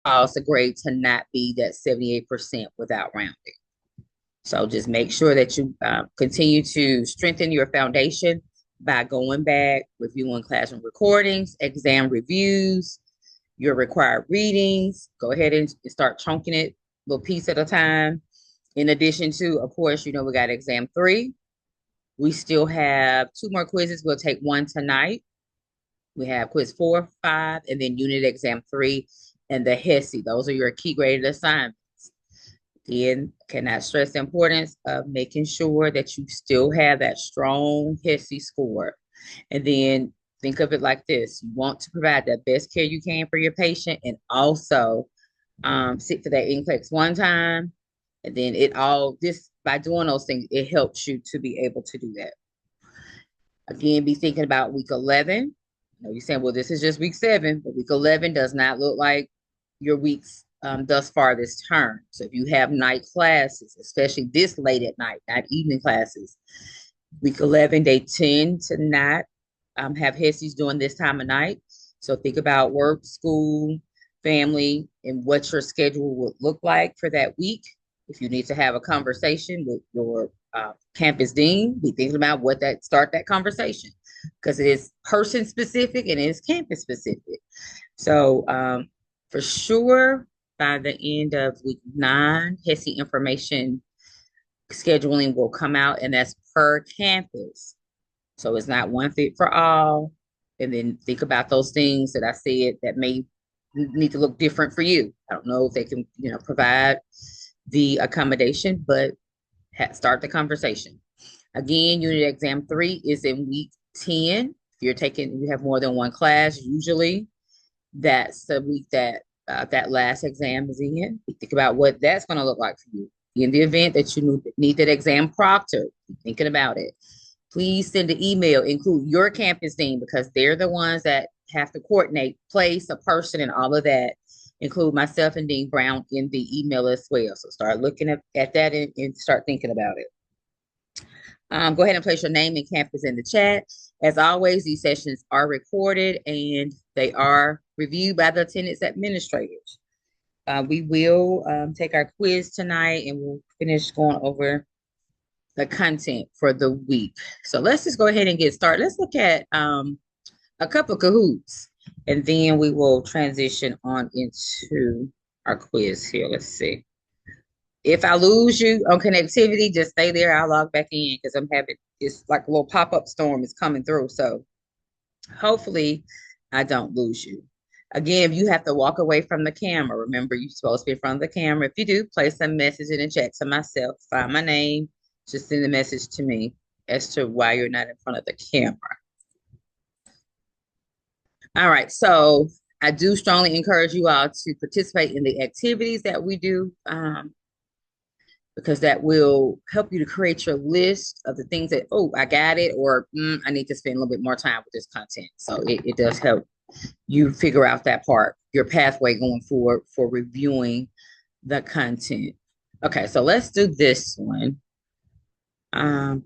cause the grade to not be that 78% without rounding. So just make sure that you continue to strengthen your foundation by going back, reviewing classroom recordings, exam reviews, your required readings. Go ahead and start chunking it a little piece at a time. In addition to, of course, we got exam 3. We still have 2 more quizzes. We'll take one tonight. We have quiz 4, 5, and then unit exam 3 and the HESI. Those are your key graded assignments. Again, cannot stress the importance of making sure that you still have that strong HESI score. And then think of it like this. You want to provide the best care you can for your patient, and also sit for that NCLEX one time. And then by doing those things, it helps you to be able to do that. Again, be thinking about week 11. You're saying, well, this is just week 7, but week 11 does not look like your weeks thus far this term. So if you have night classes, especially this late at night, not evening classes, week 11, they tend to not have HESIs during this time of night. So think about work, school, family, and what your schedule would look like for that week. If you need to have a conversation with your campus dean, be thinking about start that conversation, because it is person specific and it is campus specific. So for sure, by the end of week 9, HESI information scheduling will come out, and that's per campus. So it's not one fit for all. And then think about those things that I said that may need to look different for you. I don't know if they can, provide the accommodation, but start the conversation. Again, unit exam 3 is in week 10. If you have more than one class, usually that's the week that that last exam is in. Think about what that's going to look like for you. In the event that you need that exam proctored, thinking about it, please send an email, include your campus dean, because they're the ones that have to coordinate place, a person, and all of that. Include myself and Dean Brown in the email as well. So start looking at that and start thinking about it. Go ahead and place your name and campus in the chat. As always, these sessions are recorded and they are reviewed by the attendance administrators. We will take our quiz tonight, and we'll finish going over the content for the week. So let's just go ahead and get started. Let's look at a couple of Kahoots, and then we will transition on into our quiz here. Let's see. If I lose you on connectivity, just stay there. I'll log back in because it's like a little pop-up storm is coming through. So hopefully I don't lose you. Again, you have to walk away from the camera. Remember, you're supposed to be in front of the camera. If you do, place a message in the chat to myself. Find my name. Just send a message to me as to why you're not in front of the camera. All right. So I do strongly encourage you all to participate in the activities that we do, because that will help you to create your list of the things that, oh, I got it, or I need to spend a little bit more time with this content. So it does help you figure out that part, your pathway going forward for reviewing the content. Okay, so let's do this one. Let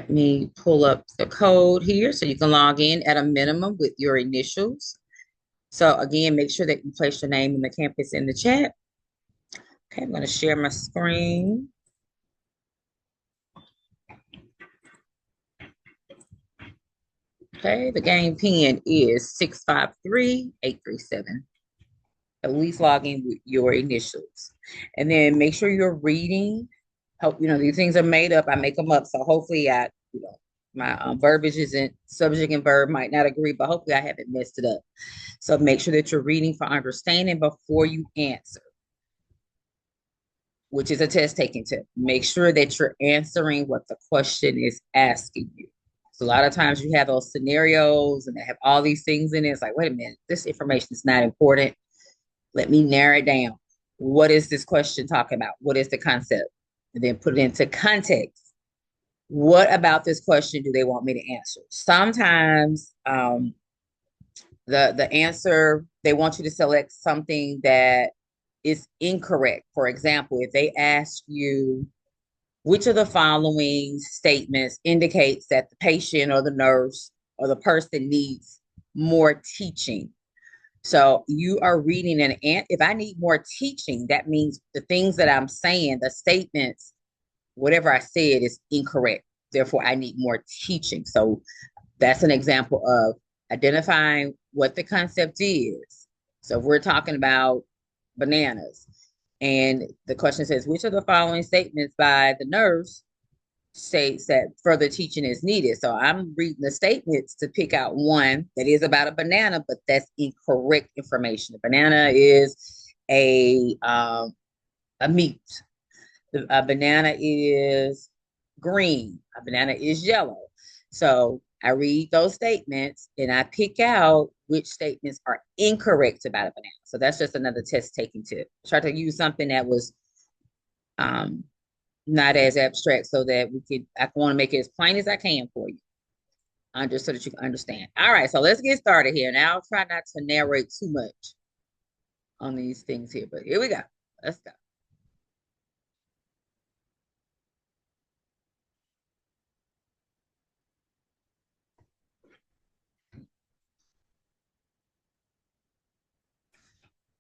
me pull up the code here so you can log in at a minimum with your initials. So again, make sure that you place your name and the campus in the chat. Okay, I'm going to share my screen. Okay, the game pin is 653837. At least log in with your initials. And then make sure you're reading. Hope, these things are made up. I make them up. So hopefully my verbiage isn't, subject and verb might not agree, but hopefully I haven't messed it up. So make sure that you're reading for understanding before you answer, which is a test taking tip. Make sure that you're answering what the question is asking you. So a lot of times you have those scenarios and they have all these things in it. It's like, wait a minute, this information is not important. Let me narrow it down. What is this question talking about? What is the concept? And then put it into context. What about this question do they want me to answer? Sometimes the answer, they want you to select something that is incorrect. For example, if they ask you, which of the following statements indicates that the patient or the nurse or the person needs more teaching? So you are reading if I need more teaching, that means the things that I'm saying, the statements, whatever I said is incorrect. Therefore, I need more teaching. So that's an example of identifying what the concept is. So if we're talking about bananas, and the question says, which of the following statements by the nurse states that further teaching is needed? So I'm reading the statements to pick out one that is about a banana, but that's incorrect information. A banana is a meat. A banana is green. A banana is yellow. So I read those statements and I pick out which statements are incorrect about a banana. So that's just another test taking tip. Try to use something that was um, not as abstract so that I want to make it as plain as I can for you, so that you can understand. All right, so let's get started here. Now I'll try not to narrate too much on these things here, but here we go. Let's go.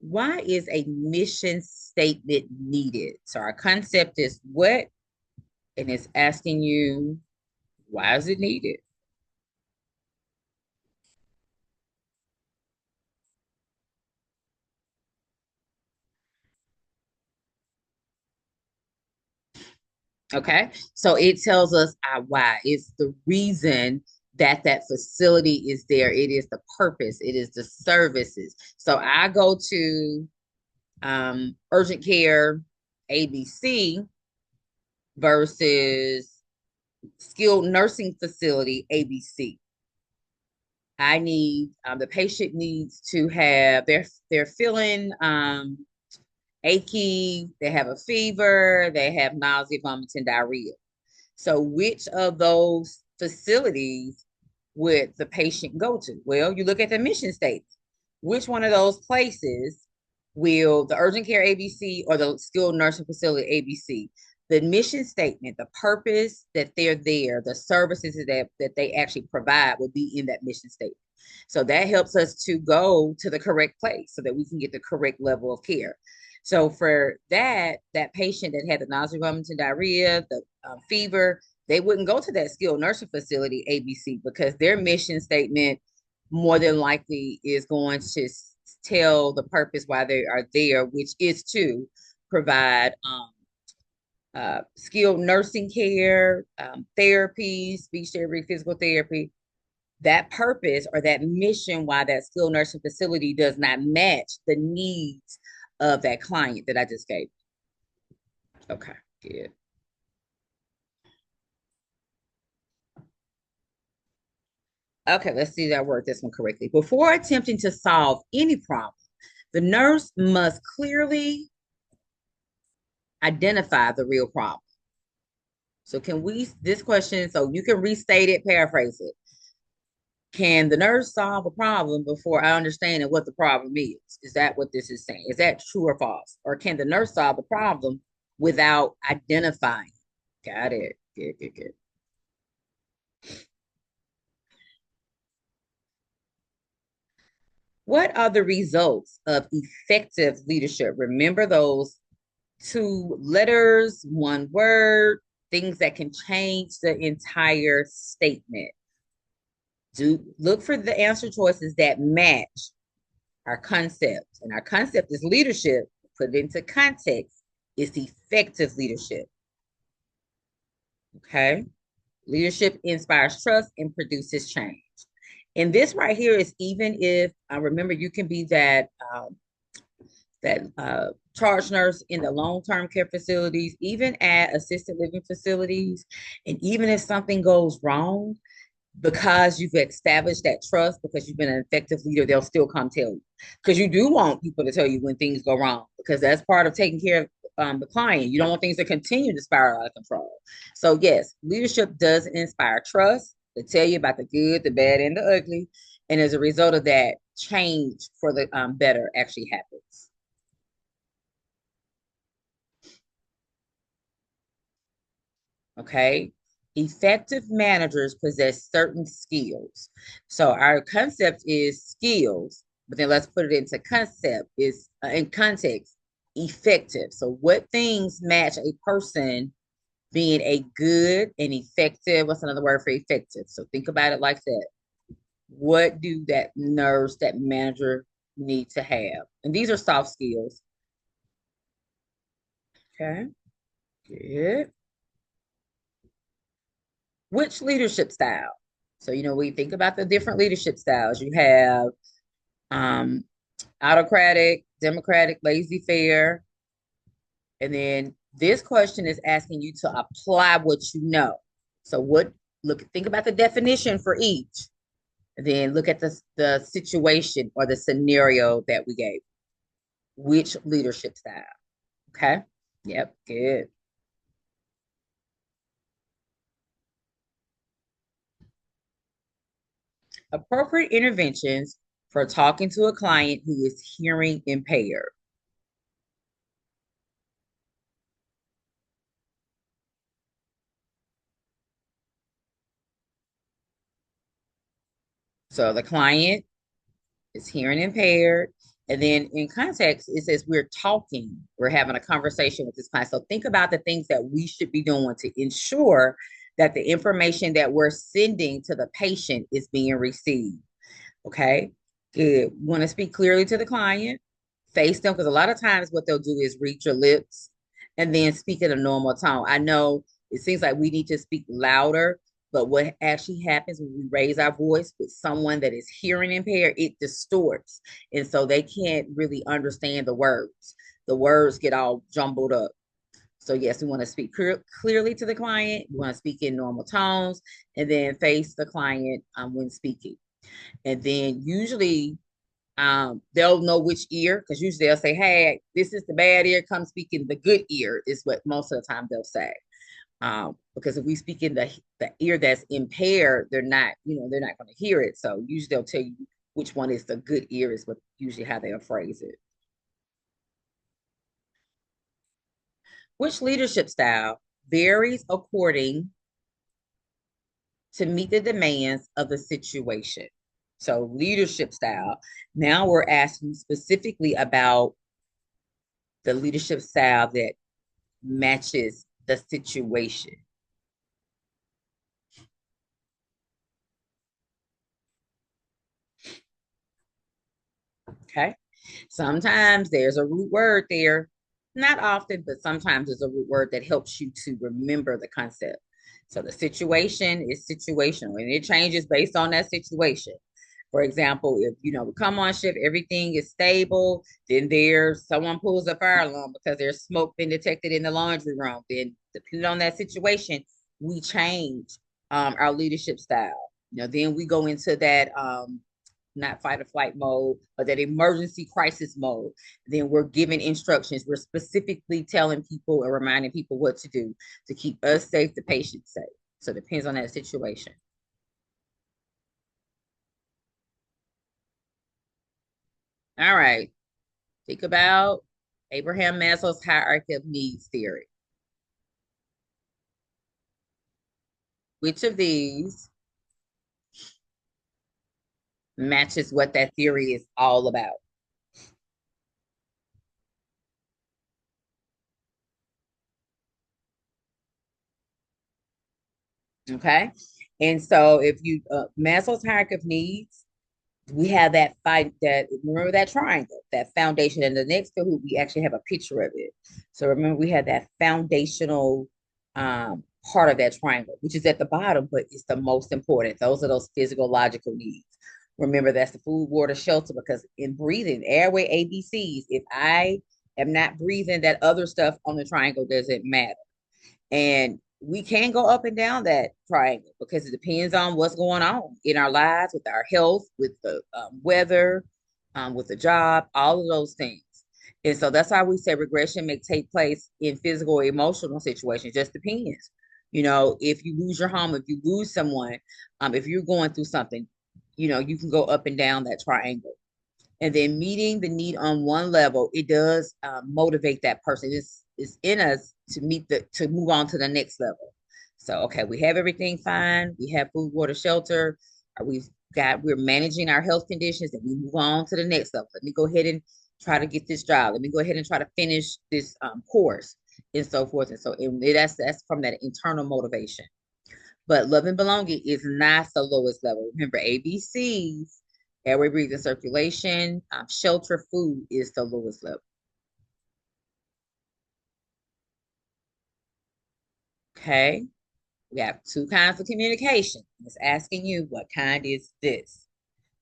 Why is a mission statement needed? So our concept is what, and it's asking you, why is it needed? Okay, so it tells us why. It's the reason that that facility is there. It is the purpose. It is the services. So I go to urgent care ABC versus skilled nursing facility ABC. I need the patient needs to have they're feeling achy, they have a fever, they have nausea, vomiting, diarrhea. So which of those facilities would the patient go to? Well, you look at the mission statement. Which one of those places will the urgent care ABC or the skilled nursing facility ABC? The mission statement, the purpose that they're there, the services that they actually provide will be in that mission statement. So that helps us to go to the correct place so that we can get the correct level of care. So for that patient that had the nausea, vomiting, diarrhea, the fever, they wouldn't go to that skilled nursing facility ABC because their mission statement more than likely is going to tell the purpose why they are there, which is to provide skilled nursing care, therapy, speech therapy, physical therapy. That purpose or that mission, why that skilled nursing facility does not match the needs of that client that I just gave. Okay, good. Okay, let's see that I word this one correctly. Before attempting to solve any problem, the nurse must clearly identify the real problem. So this question, so you can restate it, paraphrase it. Can the nurse solve a problem before I understand what the problem is? Is that what this is saying? Is that true or false? Or can the nurse solve the problem without identifying? Got it. Good, good, good. What are the results of effective leadership? Remember those two letters, one word, things that can change the entire statement. Look for the answer choices that match our concept. And our concept is leadership. Put it into context, it's effective leadership. Okay. Leadership inspires trust and produces change. And this right here is even if I remember you can be that charge nurse in the long-term care facilities, even at assisted living facilities, and even if something goes wrong, because you've established that trust, because you've been an effective leader, they'll still come tell you. Because you do want people to tell you when things go wrong, because that's part of taking care of the client. You don't want things to continue to spiral out of control. So yes, leadership does inspire trust to tell you about the good, the bad, and the ugly. And as a result of that, change for the better actually happens. Okay. Effective managers possess certain skills. So our concept is skills. But then let's put it into concept, is in context, effective. So what things match a person being a good and effective? What's another word for effective? So think about it like that. What do that nurse, that manager need to have? And these are soft skills. Okay, good. Which leadership style? So, we think about the different leadership styles. You have um, autocratic, democratic, laissez-faire. And then this question is asking you to apply what you know. So think about the definition for each. And then look at the situation or the scenario that we gave. Which leadership style? Okay. Yep, good. Appropriate interventions for talking to a client who is hearing impaired. So the client is hearing impaired. And then in context, it says we're having a conversation with this client. So think about the things that we should be doing to ensure that the information that we're sending to the patient is being received. Okay, good. You want to speak clearly to the client, face them, because a lot of times what they'll do is read your lips and then speak in a normal tone. I know it seems like we need to speak louder, but what actually happens when we raise our voice with someone that is hearing impaired, it distorts. And so they can't really understand the words. The words get all jumbled up. So yes, we want to speak clearly to the client. We want to speak in normal tones and then face the client when speaking. And then usually they'll know which ear, because usually they'll say, hey, this is the bad ear, come speak in the good ear, is what most of the time they'll say. Because if we speak in the ear that's impaired, they're not going to hear it. So usually they'll tell you which one is the good ear, is what usually how they'll phrase it. Which leadership style varies according to meet the demands of the situation? So leadership style. Now we're asking specifically about the leadership style that matches the situation. Okay. Sometimes there's a root word there. Not often, but sometimes there's a root word that helps you to remember the concept. So the situation is situational and it changes based on that situation. For example, if we come on shift, everything is stable, then there's someone pulls a fire alarm because there's smoke been detected in the laundry room. Then depending on that situation, we change our leadership style. Then we go into that not fight or flight mode, but that emergency crisis mode. Then we're giving instructions. We're specifically telling people and reminding people what to do to keep us safe, the patient safe. So it depends on that situation. All right. Think about Abraham Maslow's hierarchy of needs theory. Which of these matches what that theory is all about? Okay. And so if you Maslow's hierarchy of needs, we have that fight that remember that triangle, that foundation, and the next to who we actually have a picture of it. So remember we had that foundational part of that triangle, which is at the bottom, but it's the most important. Those are those physiological needs. Remember that's the food, water, shelter, because in breathing, airway, ABCs, if I am not breathing, that other stuff on the triangle doesn't matter. And we can go up and down that triangle because it depends on what's going on in our lives, with our health, with the weather, with the job, all of those things. And so that's why we say regression may take place in physical or emotional situations. Just depends. If you lose your home, if you lose someone, if you're going through something, you can go up and down that triangle. And then meeting the need on one level, it does motivate that person. It's in us to move on to the next level. So okay, we have everything fine. We have food, water, shelter. we're managing our health conditions, and we move on to the next level. Let me go ahead and try to get this job. Let me go ahead and try to finish this course, and so forth. And so that's from that internal motivation. But love and belonging is not the lowest level. Remember, ABCs, airway, breathing, circulation, shelter, food is the lowest level. Okay. We have two kinds of communication. It's asking you, what kind is this?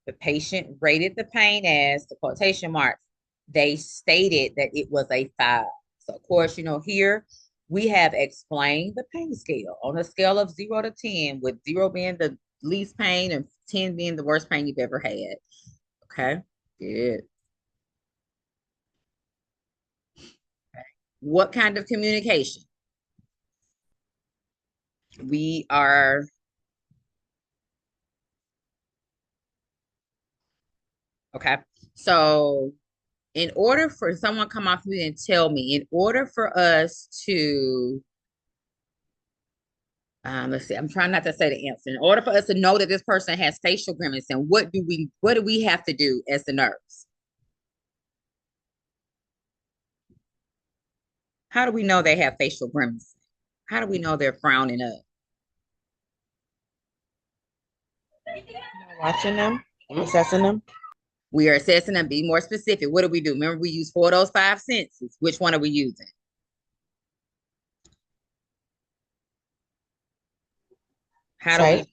The patient rated the pain as, the quotation marks, they stated that it was a 5. So of course, here we have explained the pain scale on a scale of 0 to 10, with 0 being the least pain and 10 being the worst pain you've ever had. Okay, good. Okay. What kind of communication? We are, okay. So in order for someone come off me and tell me, in order for us to, let's see, I'm trying not to say the answer. In order for us to know that this person has facial grimacing, what do we have to do as the nurse? How do we know they have facial grimacing? How do we know they're frowning up? Watching them, assessing them. We are assessing them. Be more specific. What do we do? Remember, we use 4 of those 5 senses. Which one are we using? How do we Sight.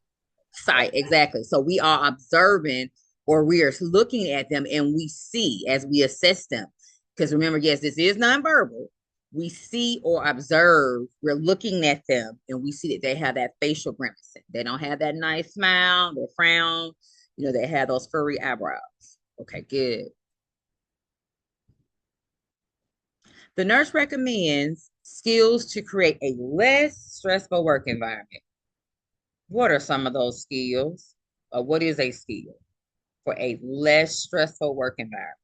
sight? Exactly. So we are observing, or we are looking at them, and we see as we assess them. Because remember, yes, this is nonverbal. We see or observe, we're looking at them, and we see that they have that facial grimacing. They don't have that nice smile, they frown, they have those furry eyebrows. Okay, good. The nurse recommends skills to create a less stressful work environment. What are some of those skills? Or what is a skill for a less stressful work environment?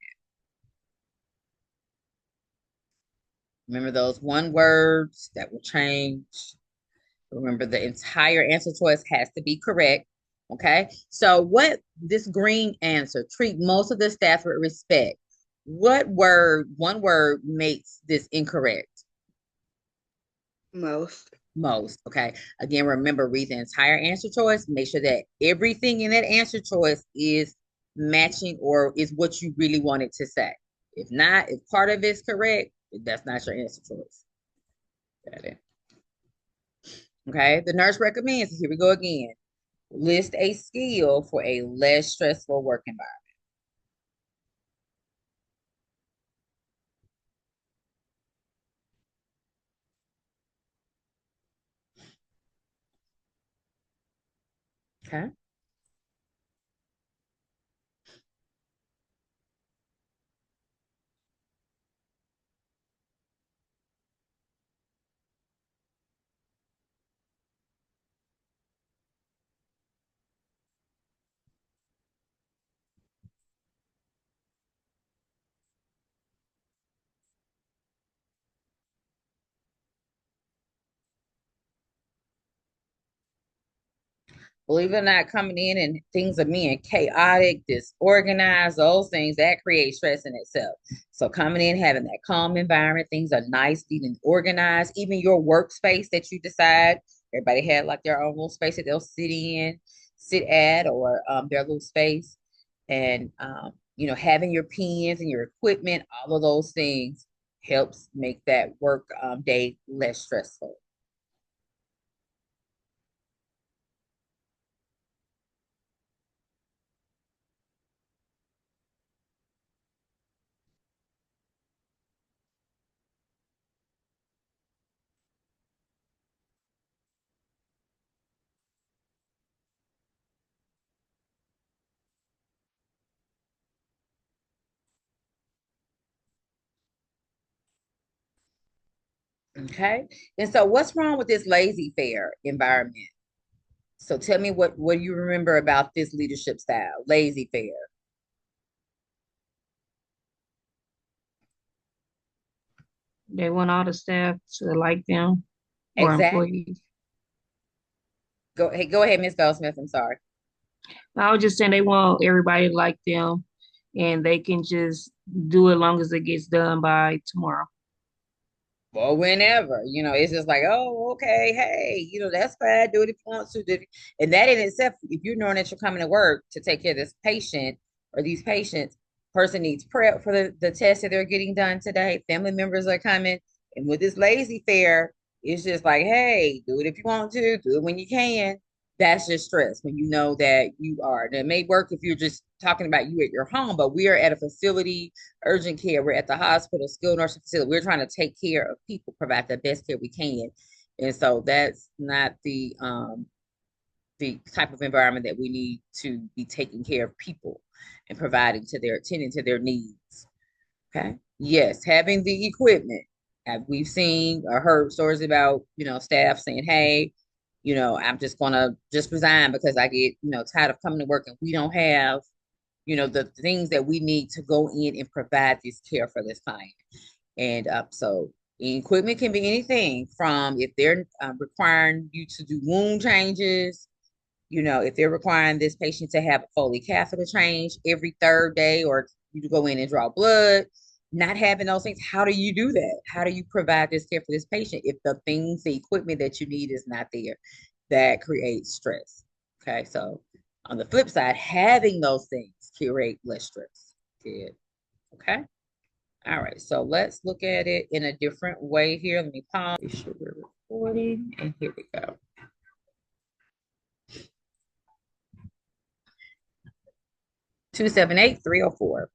Remember those one words that will change. Remember, the entire answer choice has to be correct. Okay. So what this green answer, treat most of the staff with respect. What one word makes this incorrect? Most. Most. Okay. Again, remember, read the entire answer choice. Make sure that everything in that answer choice is matching or is what you really wanted to say. If not, if part of it's correct, that's not your answer choice. Got it. Okay. The nurse recommends, here we go again. List a skill for a less stressful work environment. Okay. Believe it or not, coming in and things are being chaotic, disorganized, those things that create stress in itself. So coming in, having that calm environment, things are nice, being organized, even your workspace that you decide. Everybody had like their own little space that they'll sit at, or their little space. And having your pens and your equipment, all of those things helps make that work day less stressful. Okay. And so what's wrong with this lazy fair environment? So tell me what do you remember about this leadership style, lazy fair? They want all the staff to like them or Exactly. employees. Go ahead, Ms. Goldsmith. I'm sorry. I was just saying they want everybody to like them, and they can just do it long as it gets done by tomorrow. Or whenever, it's just like, oh, okay, hey, that's fine. Do it if you want to. And that in itself, if you're knowing that you're coming to work to take care of this patient or these patients, person needs prep for the test that they're getting done today. Family members are coming. And with this lazy fair, it's just like, hey, do it if you want to, do it when you can. That's just stress when you know that you are. And it may work if you're just talking about you at your home, but we are at a facility, urgent care. We're at the hospital, skilled nursing facility. We're trying to take care of people, provide the best care we can. And so that's not the type of environment that we need to be taking care of people and providing to their attending to their needs. Okay. Yes, having the equipment. We've seen or heard stories about, staff saying, hey, I'm just gonna just resign because I get, tired of coming to work and we don't have, the things that we need to go in and provide this care for this client. And so equipment can be anything from if they're requiring you to do wound changes, if they're requiring this patient to have a Foley catheter change every third day, or you to go in and draw blood, not having those things, how do you do that? How do you provide this care for this patient if the equipment that you need is not there? That creates stress. Okay, so on the flip side, having those things create less stress. Good. Okay. All right, so let's look at it in a different way here. Let me pause. Make sure we're recording, and here we go. 278-304.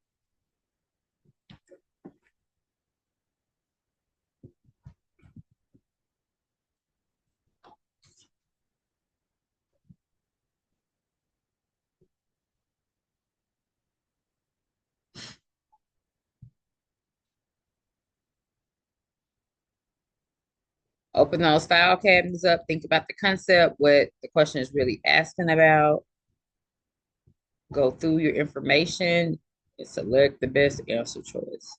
Open those file cabinets up. Think about the concept, what the question is really asking about. Go through your information and select the best answer choice.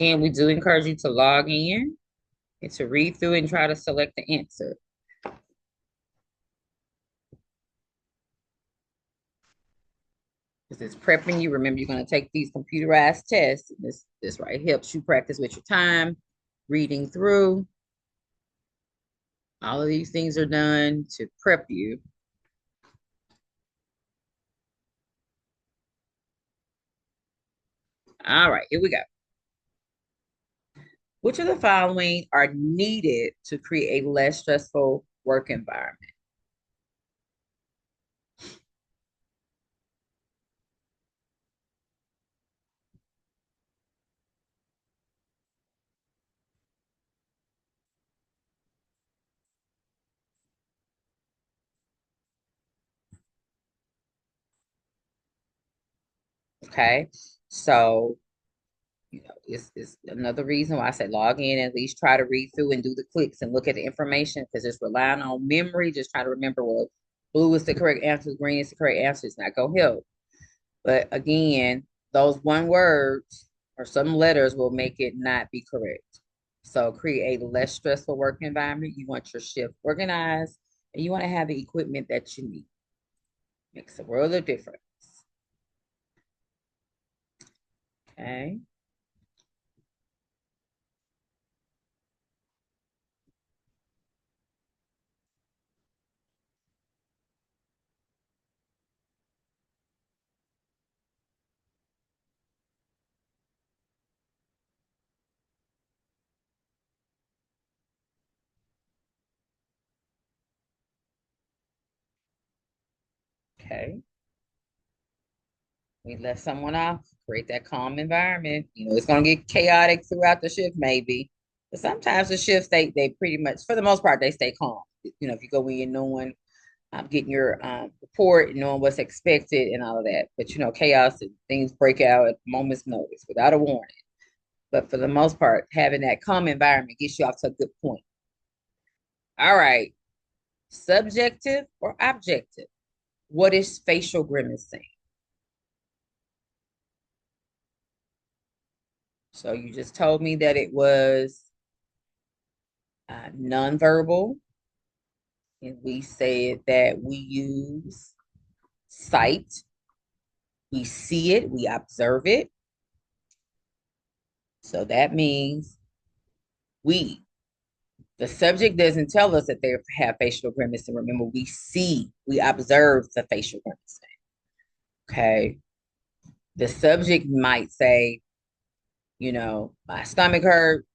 And we do encourage you to log in and to read through and try to select the answer. Because it's prepping you. Remember, you're going to take these computerized tests. This right helps you practice with your time, reading through. All of these things are done to prep you. All right, here we go. Which of the following are needed to create a less stressful work environment? Okay, so it's another reason why I said log in, at least try to read through and do the clicks and look at the information, because it's relying on memory. Just try to remember, well, blue is the correct answer, green is the correct answer. It's not gonna help. But again, those one words or some letters will make it not be correct. So create a less stressful work environment. You want your shift organized and you want to have the equipment that you need. Makes a world of difference. Okay. Okay. We let someone off, create that calm environment. It's gonna get chaotic throughout the shift, maybe. But sometimes the shifts they pretty much, for the most part, they stay calm. If you go in knowing getting your report and knowing what's expected and all of that. But you know, chaos and things break out at a moment's notice without a warning. But for the most part, having that calm environment gets you off to a good point. All right. Subjective or objective? What is facial grimacing? So you just told me that it was nonverbal, and we said that we use sight. We see it, we observe it. So that means the subject doesn't tell us that they have facial grimacing. Remember, we observe the facial grimacing. Okay. The subject might say, you know, my stomach hurt,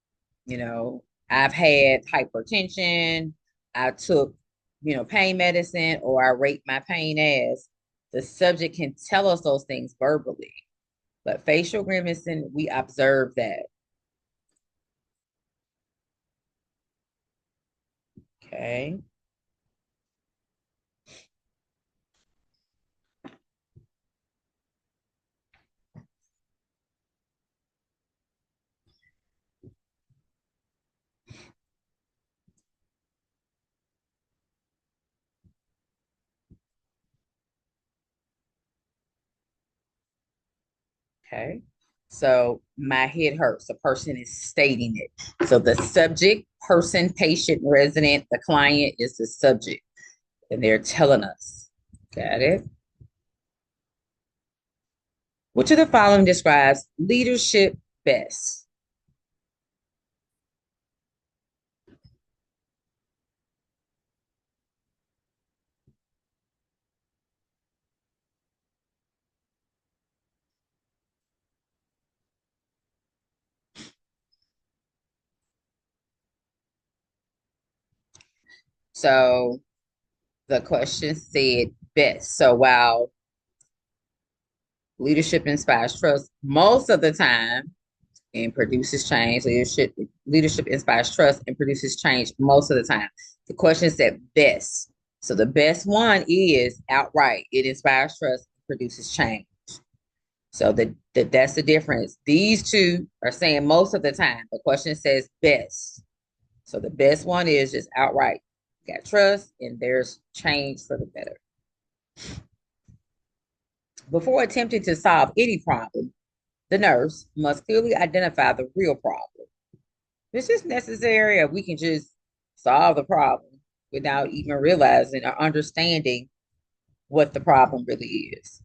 you know, I've had hypertension, I took, you know, pain medicine, or I rate my pain as. The subject can tell us those things verbally, but facial grimacing, we observe that. Okay. Okay. So my head hurts. The person is stating it. So the subject, person, patient, resident, the client is the subject, and they're telling us. Got it? Which of the following describes leadership best? So the question said best. So while leadership inspires trust most of the time and produces change, leadership inspires trust and produces change most of the time. The question said best. So the best one is outright. It inspires trust, produces change. So that's the difference. These two are saying most of the time. The question says best. So the best one is just outright. Got trust and there's change for the better. Before attempting to solve any problem, the nurse must clearly identify the real problem. This is necessary, or we can just solve the problem without even realizing or understanding what the problem really is.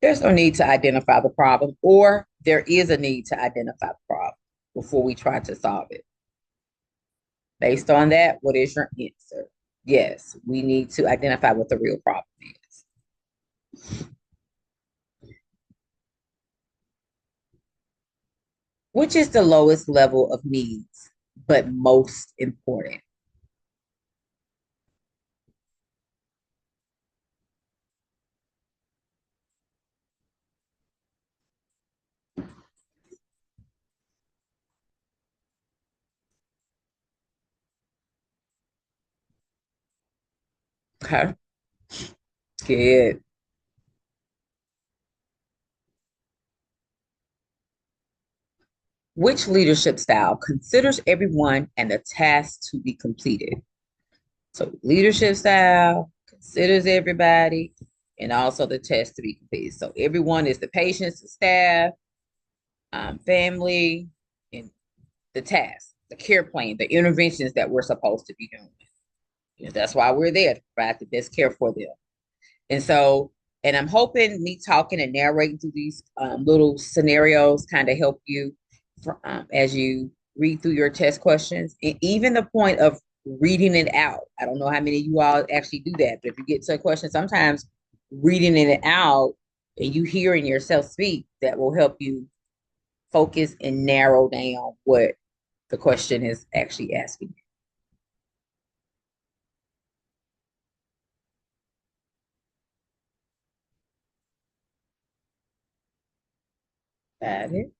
There's no need to identify the problem, or there is a need to identify the problem before we try to solve it. Based on that, what is your answer? Yes, we need to identify what the real problem is. Which is the lowest level of needs, but most important? Okay, good. Which leadership style considers everyone and the task to be completed? So leadership style considers everybody and also the test to be completed. So everyone is the patients, the staff, family, and the task, the care plan, the interventions that we're supposed to be doing. You know, that's why we're there to provide the best care for them. And so, and I'm hoping me talking and narrating through these little scenarios kind of help you as you read through your test questions, and even the point of reading it out. I don't know how many of you all actually do that, but if you get to a question, sometimes reading it out and you hearing yourself speak, that will help you focus and narrow down what the question is actually asking. Got it.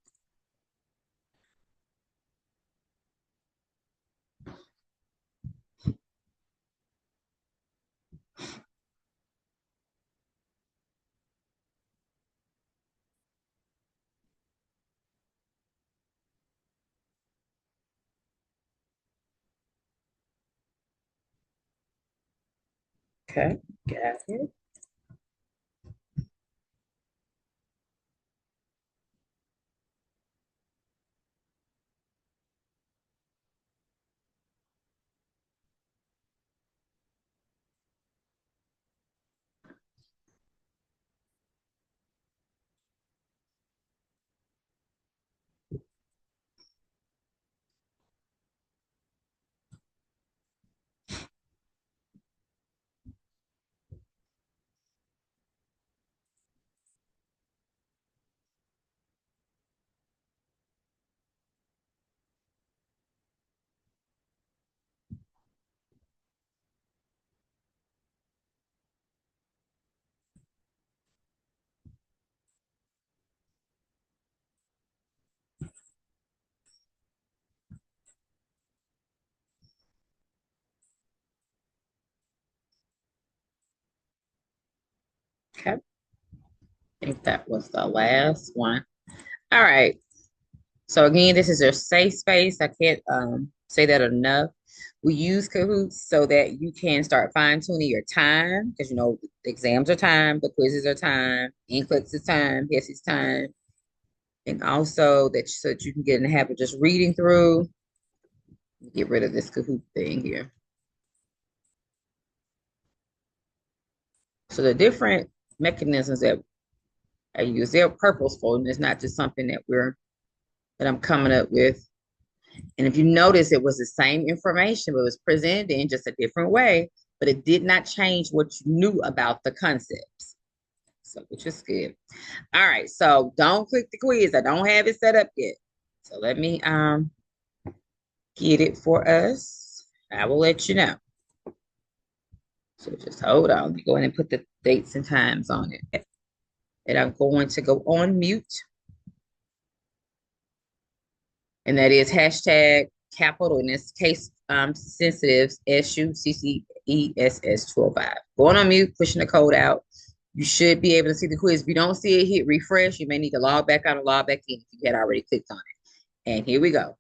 Okay, get out here. Okay, I think that was the last one. All right. So again, this is your safe space. I can't say that enough. We use Cahoots so that you can start fine-tuning your time because you know the exams are time, the quizzes are time, NCLEX is time, yes, it's time. And also that so that you can get in the habit of just reading through. Get rid of this Kahoot thing here. So the different mechanisms that I use, they're purposeful, and it's not just something that I'm coming up with. And if you notice, it was the same information, but it was presented in just a different way, but it did not change what you knew about the concepts. So, which is good. All right, so don't click the quiz. I don't have it set up yet. So let me get it for us. I will let you know. So just hold on. Let me go ahead and put the dates and times on it. And I'm going to go on mute. And that is hashtag capital, in this case, sensitives, SUCCESS205. Going on mute, pushing the code out. You should be able to see the quiz. If you don't see it, hit refresh. You may need to log back out and log back in if you had already clicked on it. And here we go.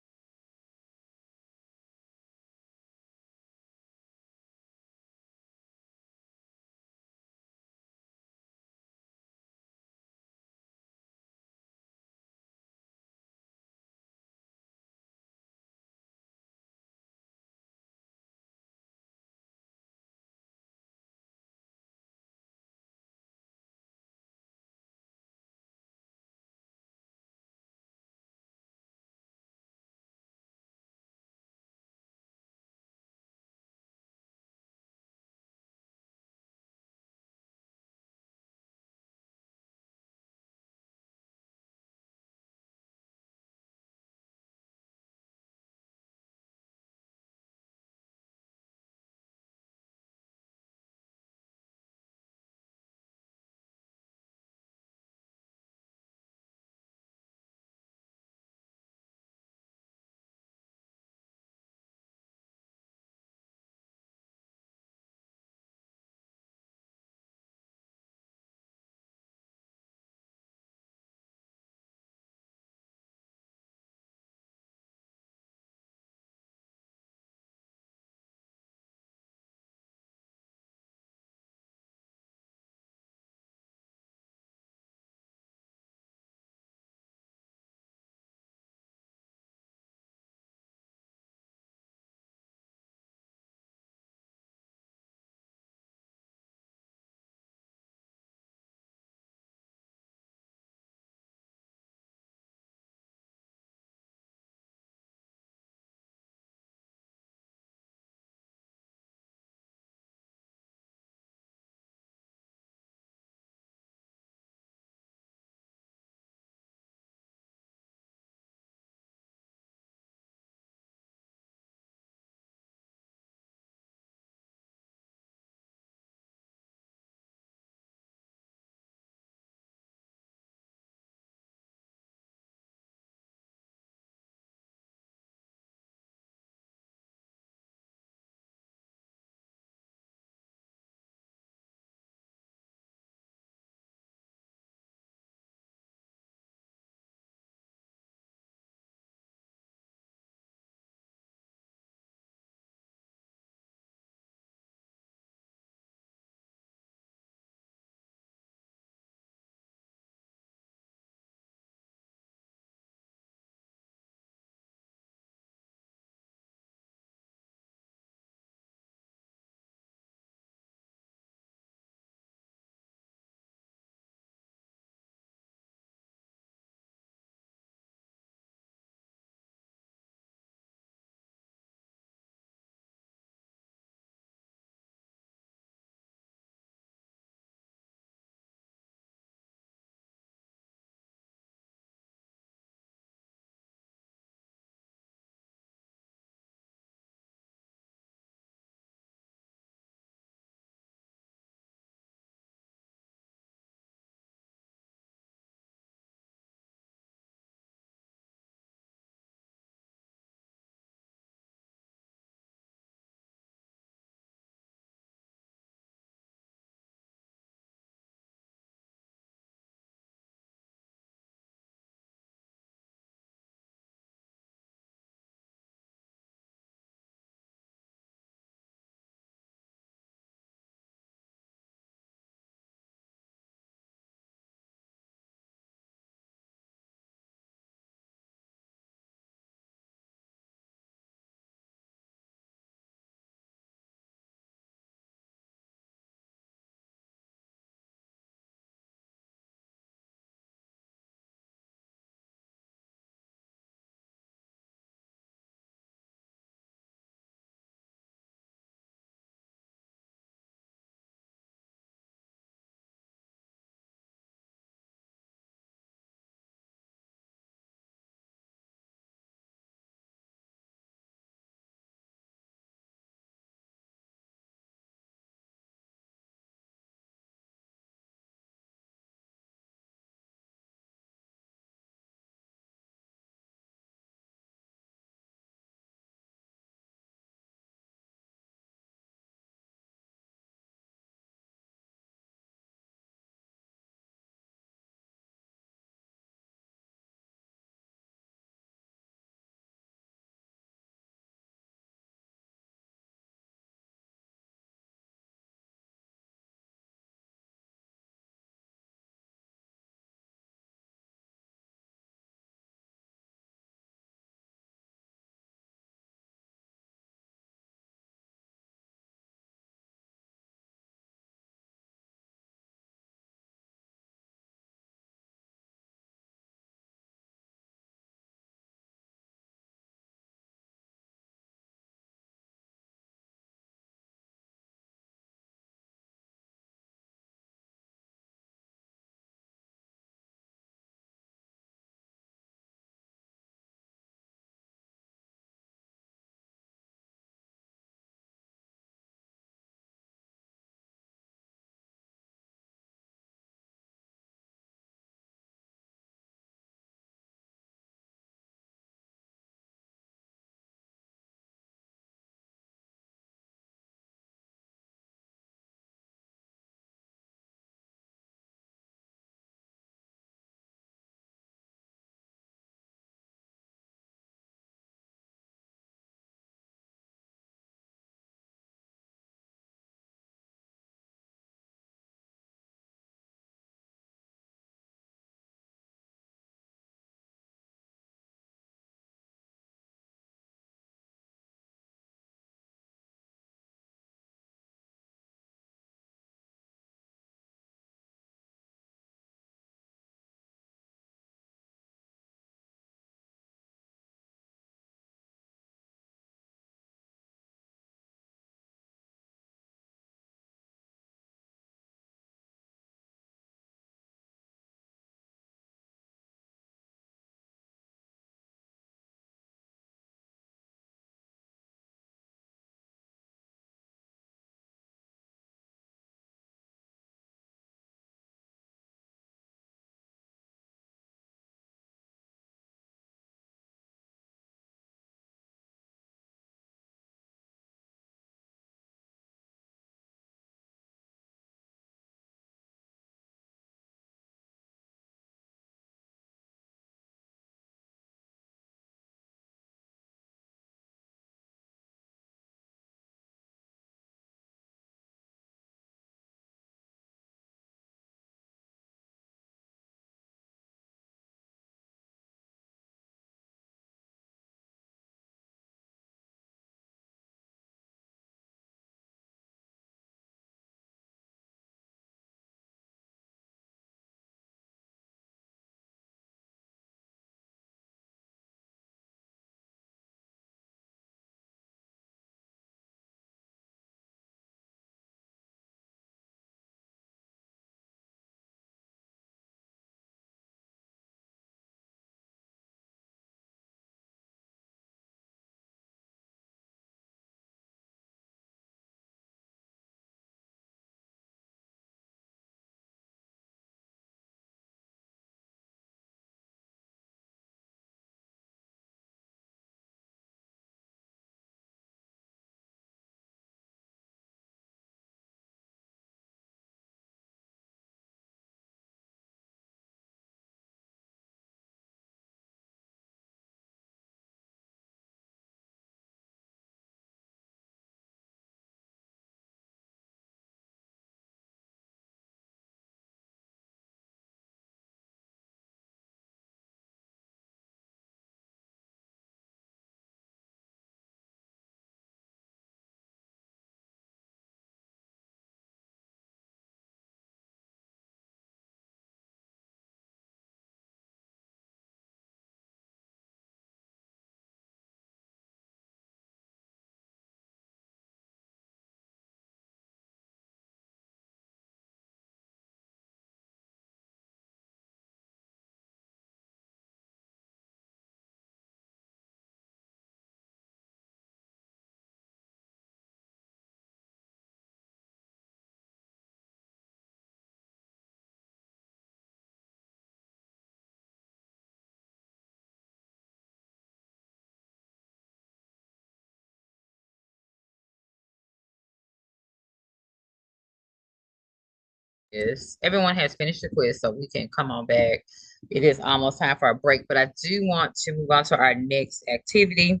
is everyone has finished the quiz, so we can come on back. It is almost time for a break, but I do want to move on to our next activity.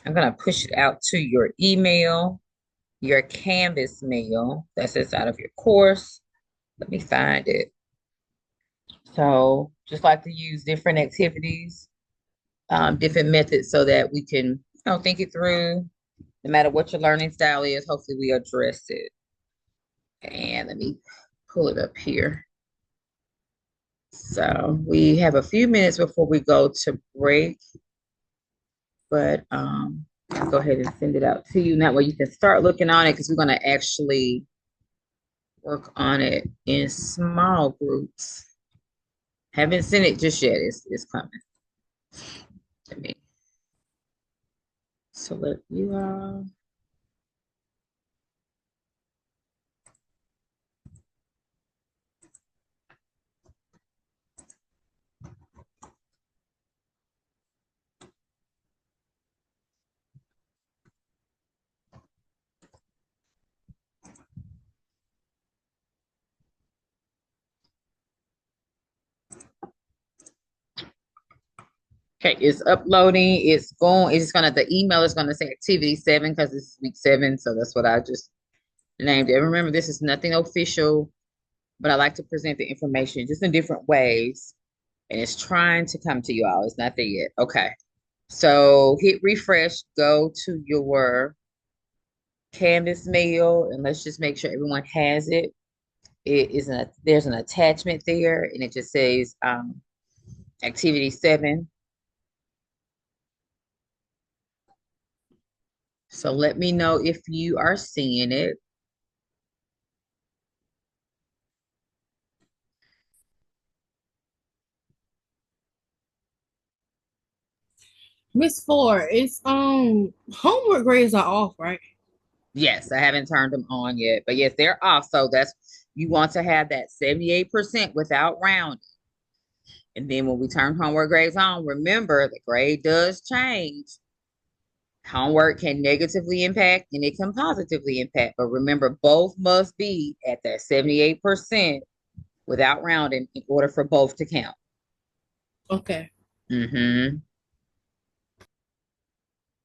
I'm going to push it out to your email, your Canvas mail that's inside of your course. Let me find it. So just like to use different activities, different methods so that we can, think it through. No matter what your learning style is, hopefully we address it. And let me pull it up here. So we have a few minutes before we go to break, but I'll go ahead and send it out to you. That way you can start looking on it because we're going to actually work on it in small groups. Haven't sent it just yet. It's coming to me. Select you all. Okay, it's uploading. It's going. It's gonna. The email is gonna say activity 7 because this is week 7. So that's what I just named it. Remember, this is nothing official, but I like to present the information just in different ways, and it's trying to come to you all. It's not there yet. Okay, so hit refresh. Go to your Canvas mail, and let's just make sure everyone has it. There's an attachment there, and it just says activity 7. So let me know if you are seeing it. Miss Ford, it's homework grades are off, right? Yes, I haven't turned them on yet, but yes, they're off. So that's you want to have that 78% without rounding. And then when we turn homework grades on, remember the grade does change. Homework can negatively impact and it can positively impact. But remember, both must be at that 78% without rounding in order for both to count. Okay. Mm-hmm.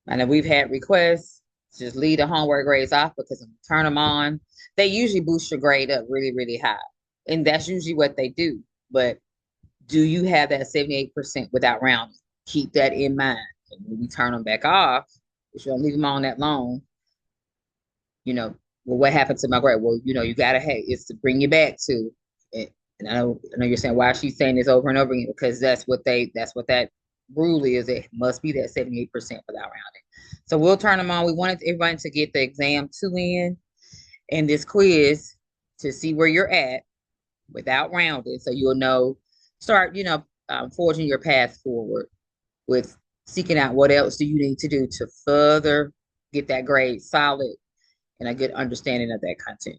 I know we've had requests to just leave the homework grades off because when you turn them on, they usually boost your grade up really, really high. And that's usually what they do. But do you have that 78% without rounding? Keep that in mind. And when we turn them back off, if you don't leave them on that long, well, what happened to my grade? Well, you gotta it's to bring you back to it. And I know you're saying why she's saying this over and over again, because that's what that rule is. It must be that 78% without rounding. So we'll turn them on. We wanted everybody to get the exam 2 in and this quiz to see where you're at without rounding. So you'll start, forging your path forward with seeking out what else do you need to do to further get that grade solid and a good understanding of that content.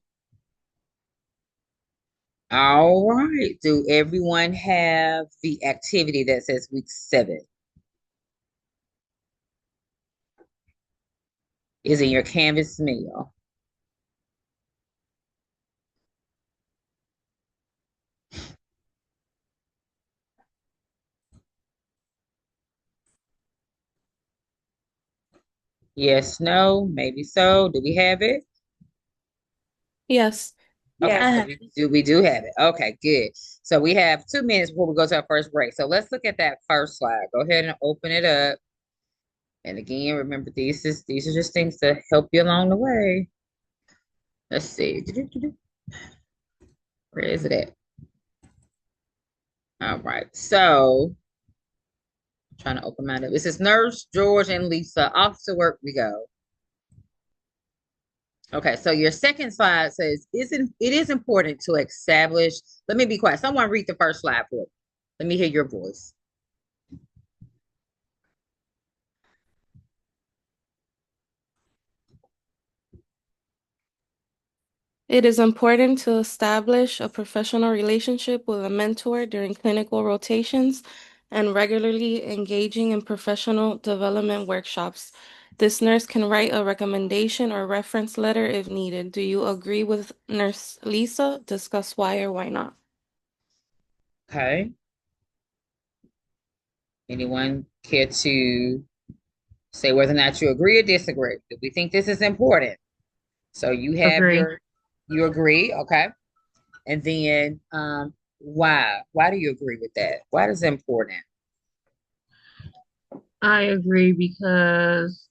All right. Do everyone have the activity that says week 7? Is in your Canvas mail. Yes, no, maybe so. Do we have it? Yes. Okay, Yeah. so we do have it. Okay, good. So we have 2 minutes before we go to our first break. So let's look at that first slide. Go ahead and open it up. And again, remember these are just things to help you along the way. Let's see. Where is it at? All right. So I'm trying to open mine up. This is Nurse, George, and Lisa. Off to work we go. Okay, so your second slide says, it is important to establish. Let me be quiet. Someone read the first slide for me. Let me hear your voice. It is important to establish a professional relationship with a mentor during clinical rotations and regularly engaging in professional development workshops. This nurse can write a recommendation or reference letter if needed. Do you agree with Nurse Lisa? Discuss why or why not. Okay. Anyone care to say whether or not you agree or disagree? Do we think this is important? So you have Agree. you agree, okay? And then why? Why do you agree with that? Why is it important? I agree because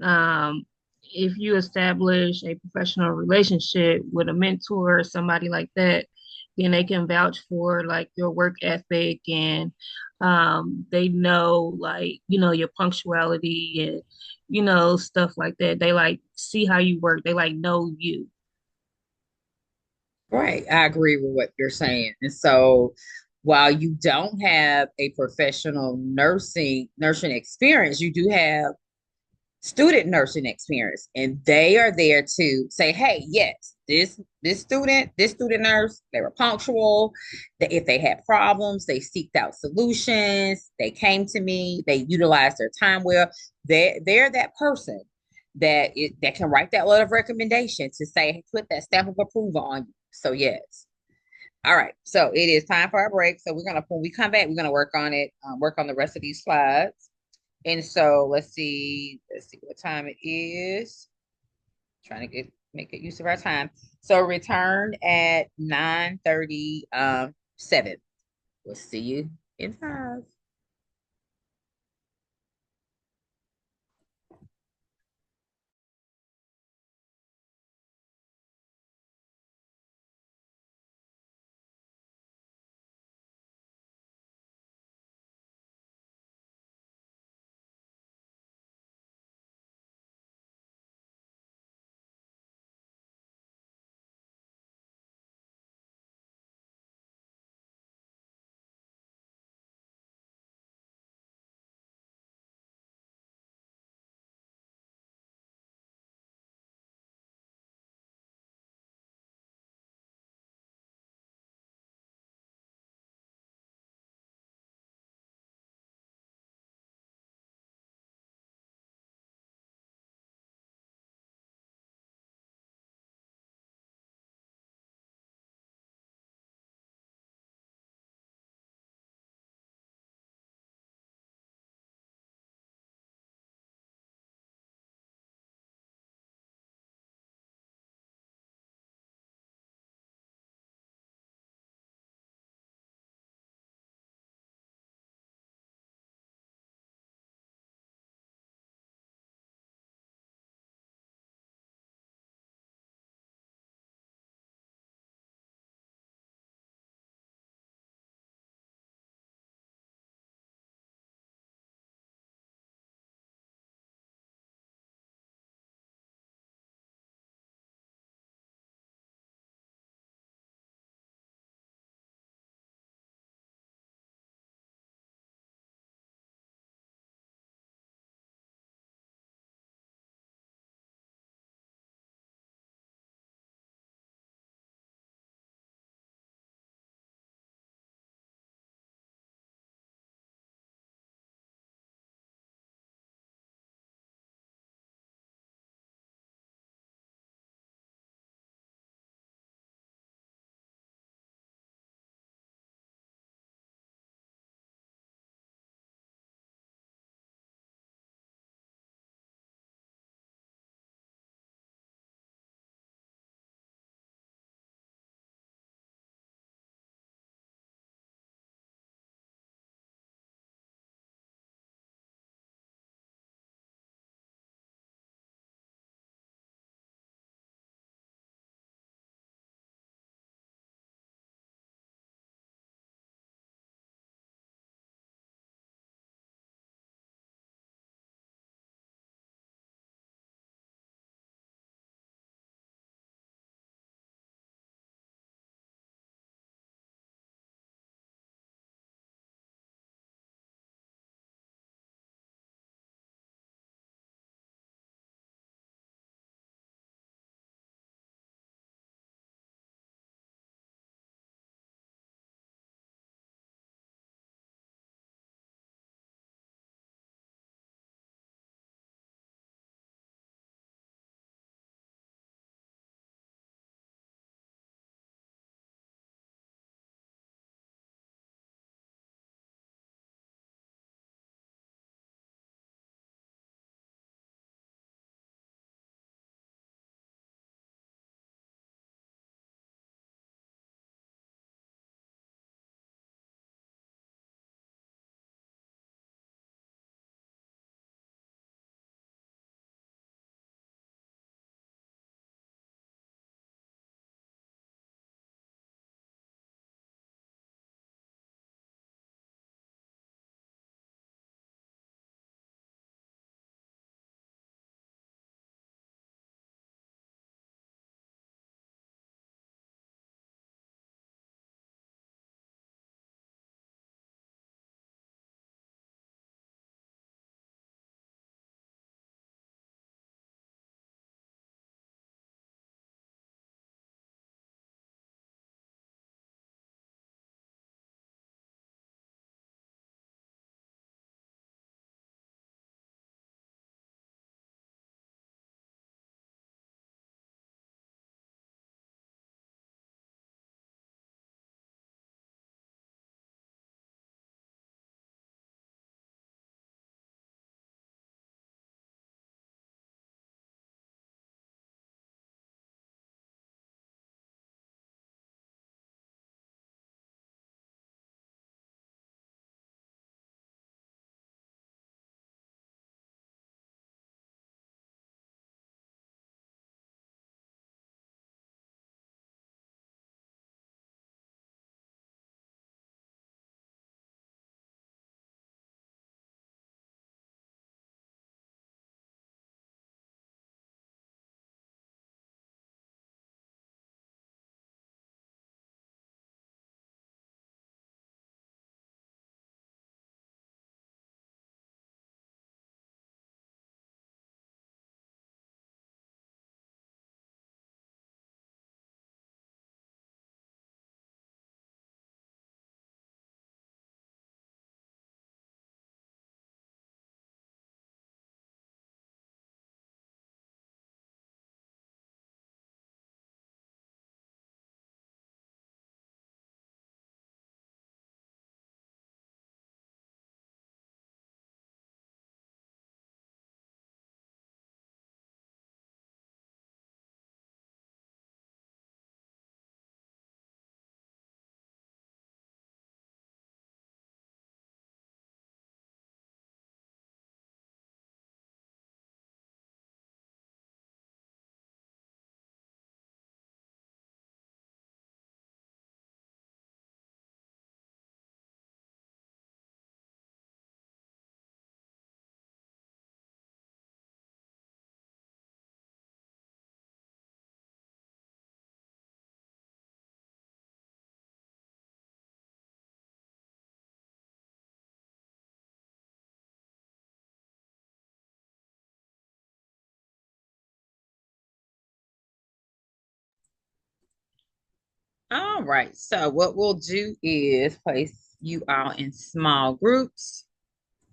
um, if you establish a professional relationship with a mentor or somebody like that, then they can vouch for like your work ethic and they know like, you know, your punctuality and, you know, stuff like that. They like see how you work. They like know you. Right. I agree with what you're saying. And so while you don't have a professional nursing experience, you do have student nursing experience, and they are there to say, hey, yes, this student nurse, they were punctual. That if they had problems, they seeked out solutions, they came to me, they utilized their time well. They're that person that can write that letter of recommendation to say, put that stamp of approval on you. So yes. All right, so it is time for our break. So when we come back, we're gonna work on it, work on the rest of these slides. And so let's see what time it is. Trying to make it use of our time. So return at 9:37. We'll see you in 5. All right, so what we'll do is place you all in small groups.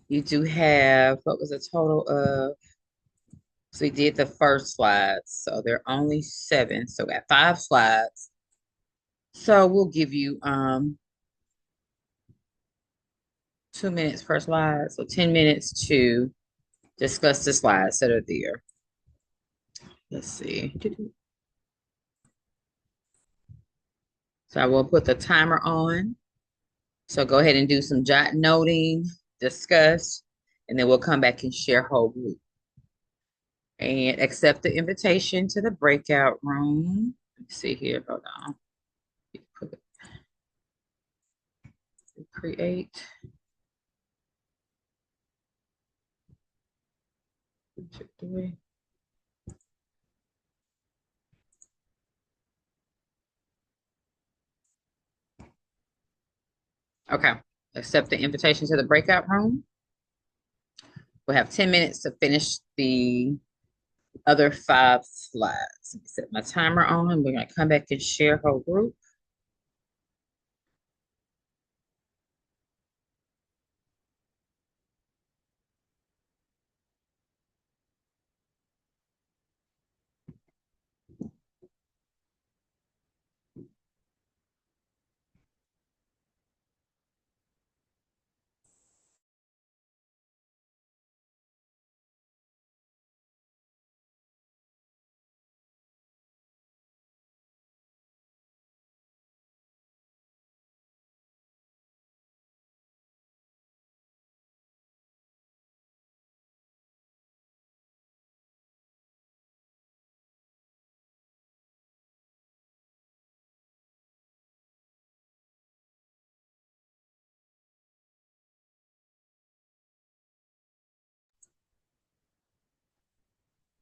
You do have, what was a total of, so we did the first slides, so there are only 7, so we got 5 slides. So we'll give you 2 minutes per slide, so 10 minutes to discuss the slides that are there. Let's see. So I will put the timer on. So go ahead and do some jot noting, discuss, and then we'll come back and share whole group. And accept the invitation to the breakout room. Let's see here, hold on. Create. Okay, accept the invitation to the breakout room. We'll have 10 minutes to finish the other 5 slides. Set my timer on. We're gonna come back and share whole group.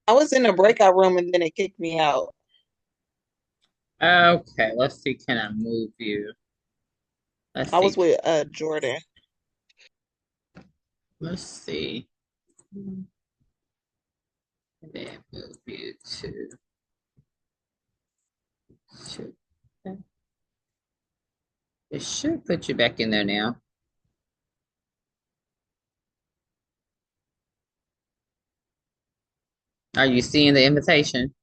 I was in a breakout room and then it kicked me out. Okay, let's see. Can I move you? Let's I was see. with Jordan. Let's see. And then move you to it should put you back in there now. Are you seeing the invitation?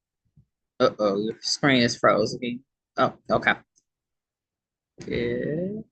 Uh-oh, your screen is frozen. Oh, okay. Good.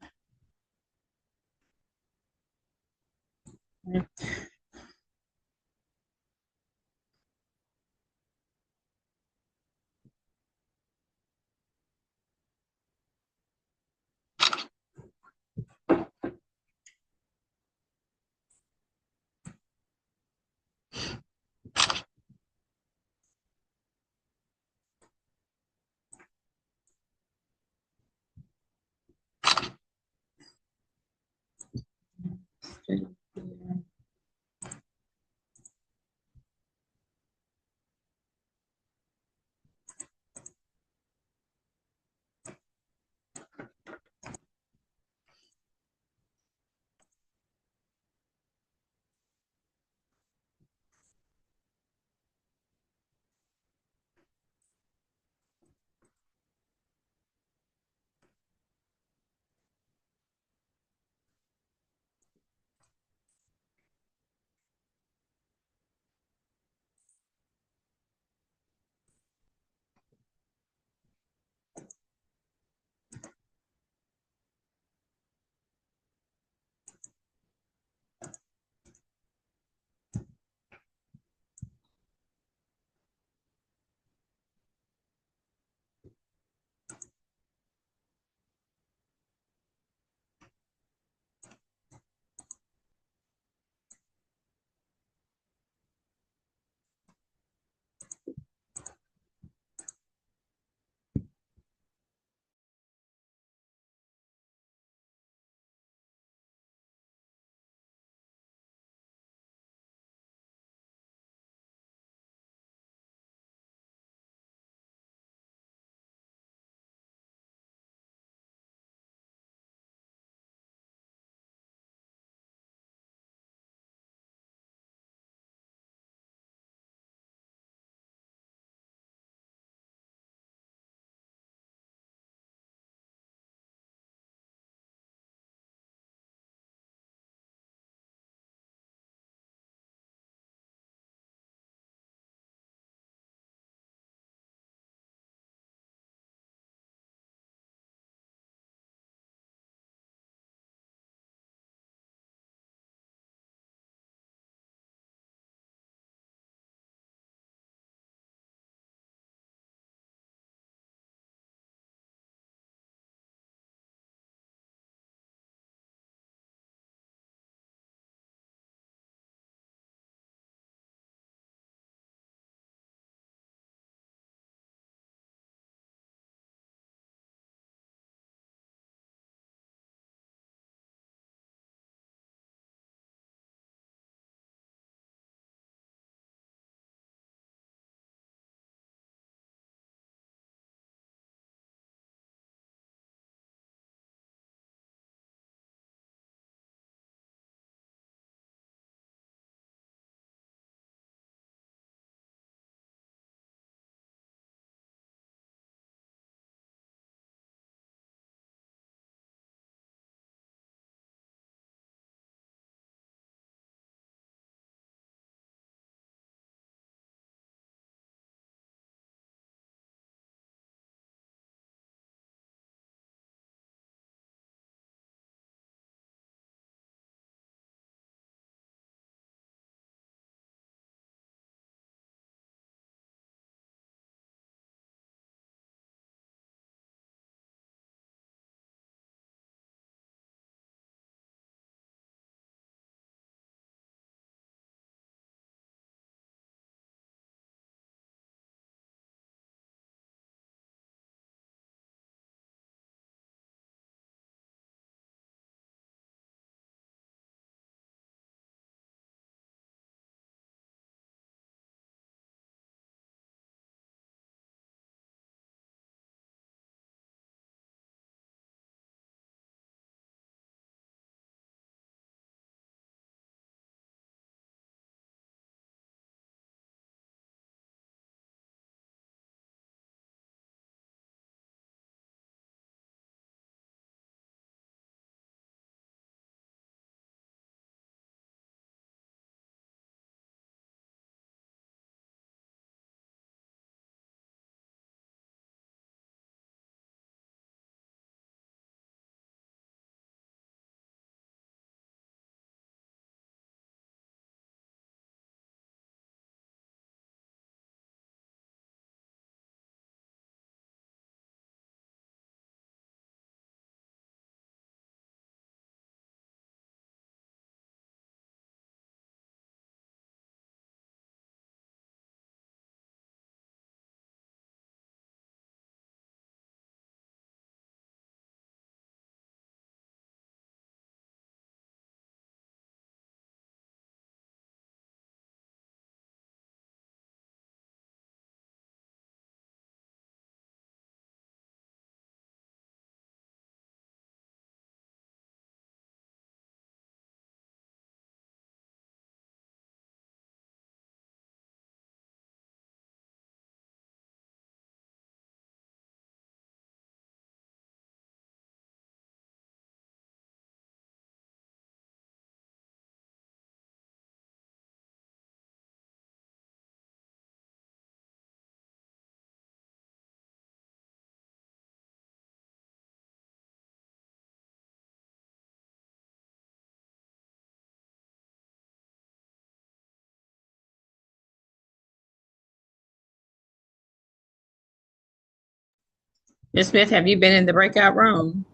Ms. Smith, have you been in the breakout room?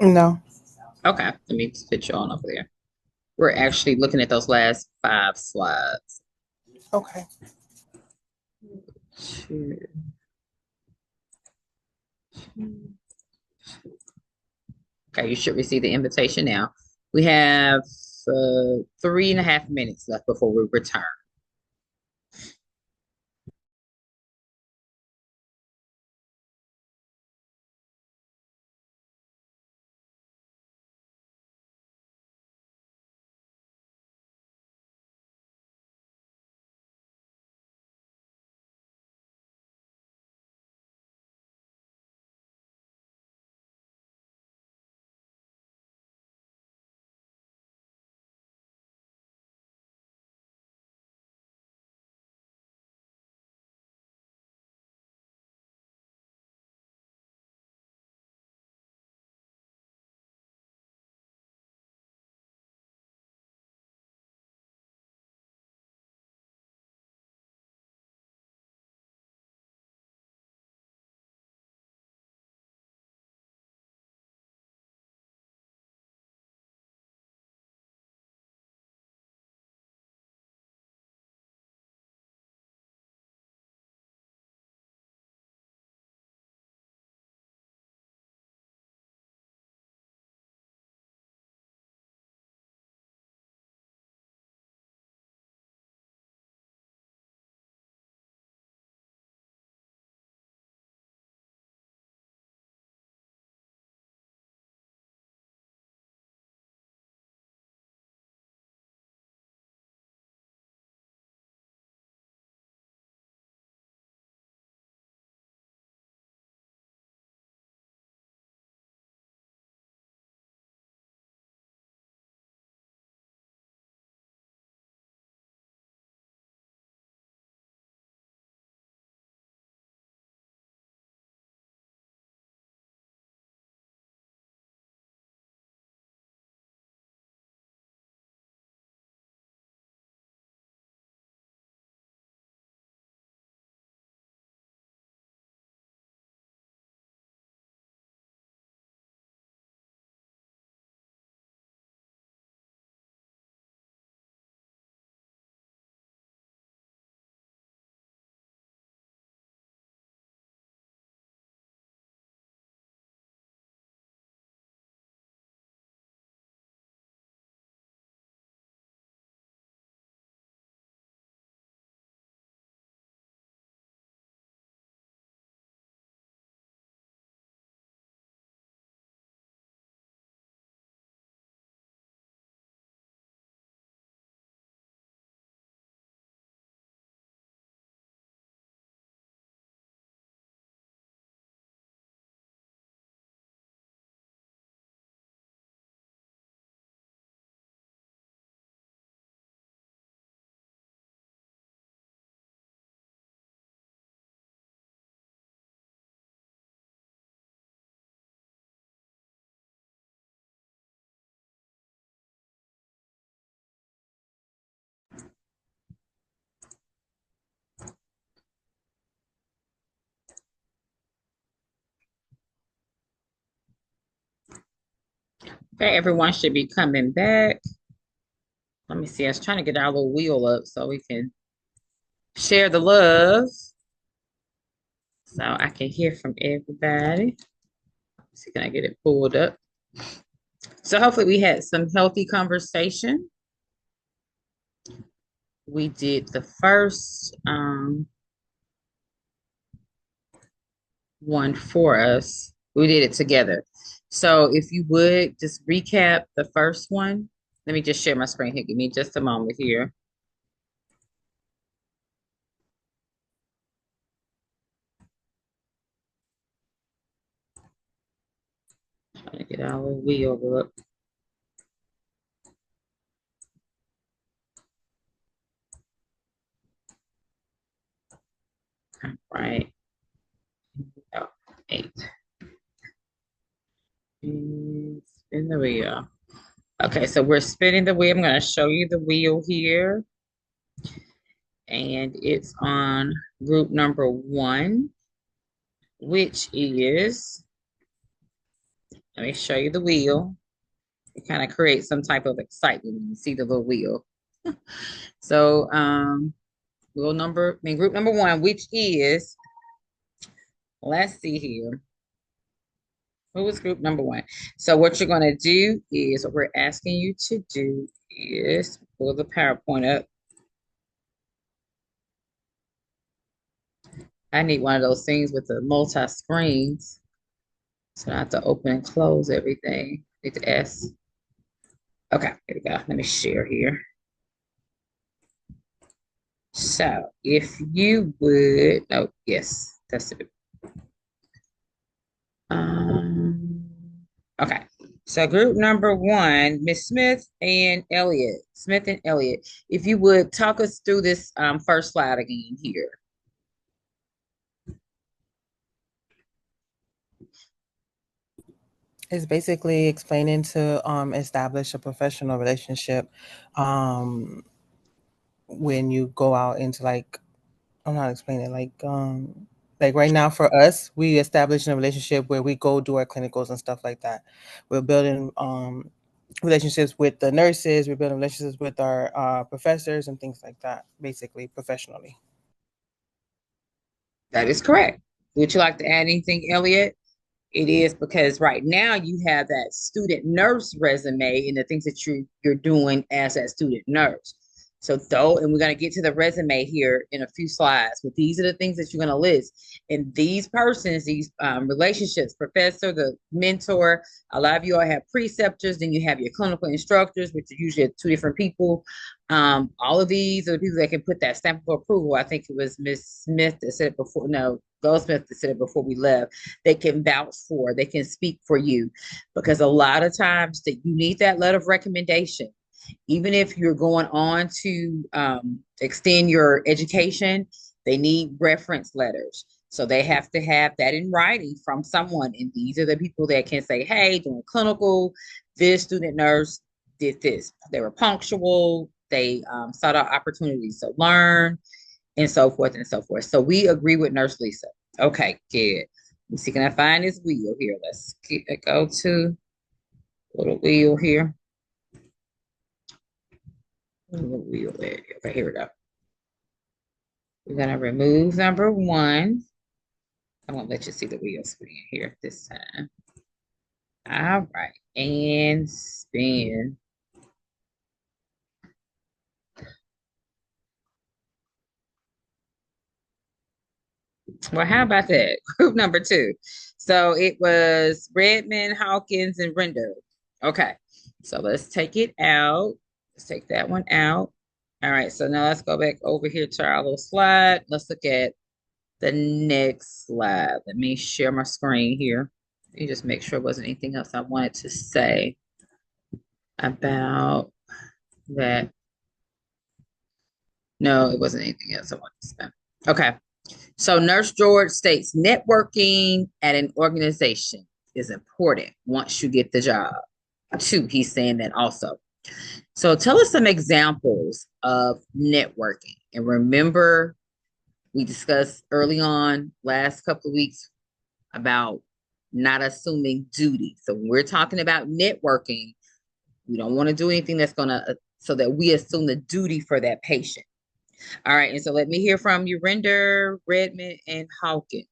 No. Okay, let me put you on over there. We're actually looking at those last 5 slides. Okay. Two. Okay, you should receive the invitation now. We have 3.5 minutes left before we return. Okay, everyone should be coming back. Let me see. I was trying to get our little wheel up so we can share the love. So I can hear from everybody. Let's see, can I get it pulled up? So hopefully we had some healthy conversation. We did the first one for us. We did it together. So if you would just recap the first one. Let me just share my screen here. Give me just a moment here. Trying to get our little wheel up. All right. Oh, 8. And spin the wheel. Okay, so we're spinning the wheel. I'm going to show you the wheel here. And it's on group number 1. which is, let me show you the wheel. It kind of creates some type of excitement when you see the little wheel. So, group number one, which is, let's see here. What was group number one? So what you're going to do is, what we're asking you to do is pull the PowerPoint up. I need one of those things with the multi-screens. So I have to open and close everything. Hit the S. Okay, here we go. Let me share here. So if you would, oh, yes, that's it. Okay, so group number one, Miss Smith and Elliott. Smith and Elliott, if you would talk us through this first slide again here. It's basically explaining to establish a professional relationship when you go out into, like, I'm not explaining, like right now for us, we establish a relationship where we go do our clinicals and stuff like that. We're building relationships with the nurses, we're building relationships with our professors and things like that, basically professionally. That is correct. Would you like to add anything, Elliott? It is because right now you have that student nurse resume and the things that you're doing as that student nurse. So and we're going to get to the resume here in a few slides, but these are the things that you're going to list. And these persons, these relationships, professor, the mentor, a lot of you all have preceptors, then you have your clinical instructors, which are usually two different people. All of these are the people that can put that stamp of approval. I think it was Miss Smith that said it before. No, Goldsmith that said it before we left. They can vouch for, they can speak for you, because a lot of times that you need that letter of recommendation. Even if you're going on to extend your education, they need reference letters. So they have to have that in writing from someone. And these are the people that can say, hey, doing clinical, this student nurse did this. They were punctual. They sought out opportunities to learn, and so forth and so forth. So we agree with Nurse Lisa. Okay, good. Let's see, can I find this wheel here? Let's go to little wheel here. Little wheel there. Okay, here we go. We're gonna remove number one. I won't let you see the wheel spin here this time. All right, and spin. Well, how about that? Group number two. So it was Redmond, Hawkins, and Render. Okay, so let's take it out. Let's take that one out. All right, so now let's go back over here to our little slide. Let's look at the next slide. Let me share my screen here. Let me just make sure there wasn't anything else I wanted to say about that. No, it wasn't anything else I wanted to say. Okay. So Nurse George states networking at an organization is important once you get the job. Too, he's saying that also. So tell us some examples of networking. And remember, we discussed early on last couple of weeks about not assuming duty. So when we're talking about networking, we don't want to do anything that's going to, so that we assume the duty for that patient. All right, and so let me hear from you, Render, Redmond, and Hawkins.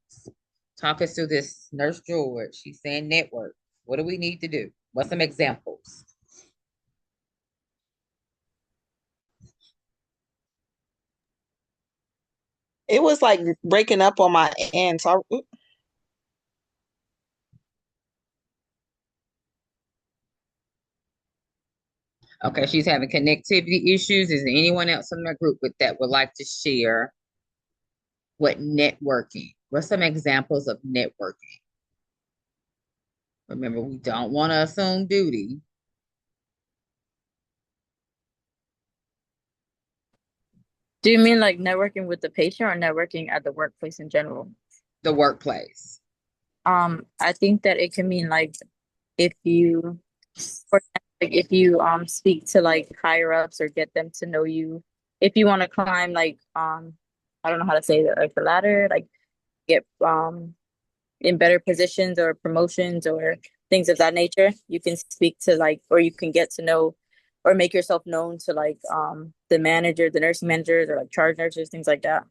Talk us through this. Nurse George, she's saying network. What do we need to do? What's some examples? It was like breaking up on my end. So Okay, she's having connectivity issues. Is there anyone else in the group with that would like to share what networking? What's some examples of networking? Remember, we don't want to assume duty. Do you mean like networking with the patient or networking at the workplace in general? The workplace. I think that it can mean like if you, for example, like if you speak to like higher ups or get them to know you, if you want to climb like I don't know how to say that, like the ladder, like get in better positions or promotions or things of that nature, you can speak to like, or you can get to know or make yourself known to like the manager, the nursing managers, or like charge nurses, things like that.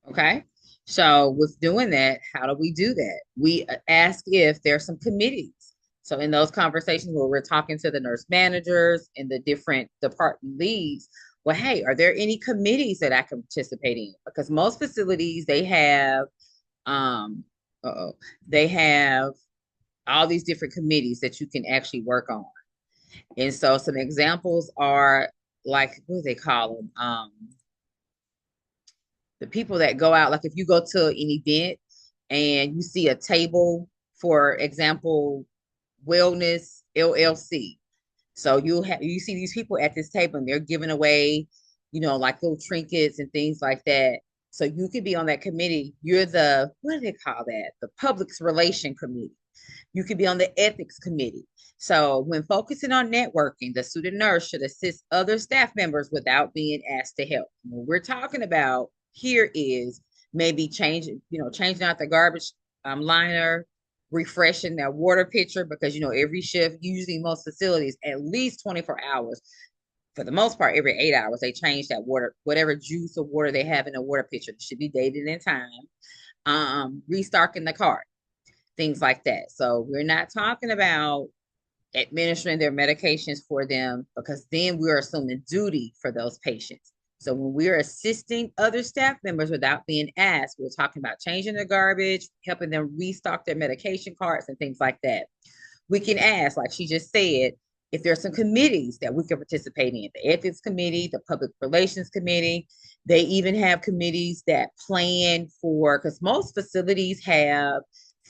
Okay. So with doing that, how do we do that? We ask if there's some committees. So in those conversations where we're talking to the nurse managers and the different department leads, well, hey, are there any committees that I can participate in? Because most facilities, they have um they have all these different committees that you can actually work on. And so some examples are like, what do they call them? The people that go out, like if you go to an event and you see a table, for example, Wellness LLC. So you see these people at this table and they're giving away, like little trinkets and things like that. So you could be on that committee. You're the, what do they call that? The public relation committee. You could be on the ethics committee. So when focusing on networking, the student nurse should assist other staff members without being asked to help. What we're talking about here is maybe changing out the garbage liner, refreshing that water pitcher, because every shift, usually most facilities, at least 24 hours. For the most part, every 8 hours, they change that water, whatever juice or water they have in a water pitcher. It should be dated in time. Restocking the cart, things like that. So we're not talking about administering their medications for them, because then we're assuming duty for those patients. So when we're assisting other staff members without being asked, we're talking about changing the garbage, helping them restock their medication carts and things like that. We can ask, like she just said, if there's some committees that we can participate in, the ethics committee, the public relations committee. They even have committees that plan for, because most facilities have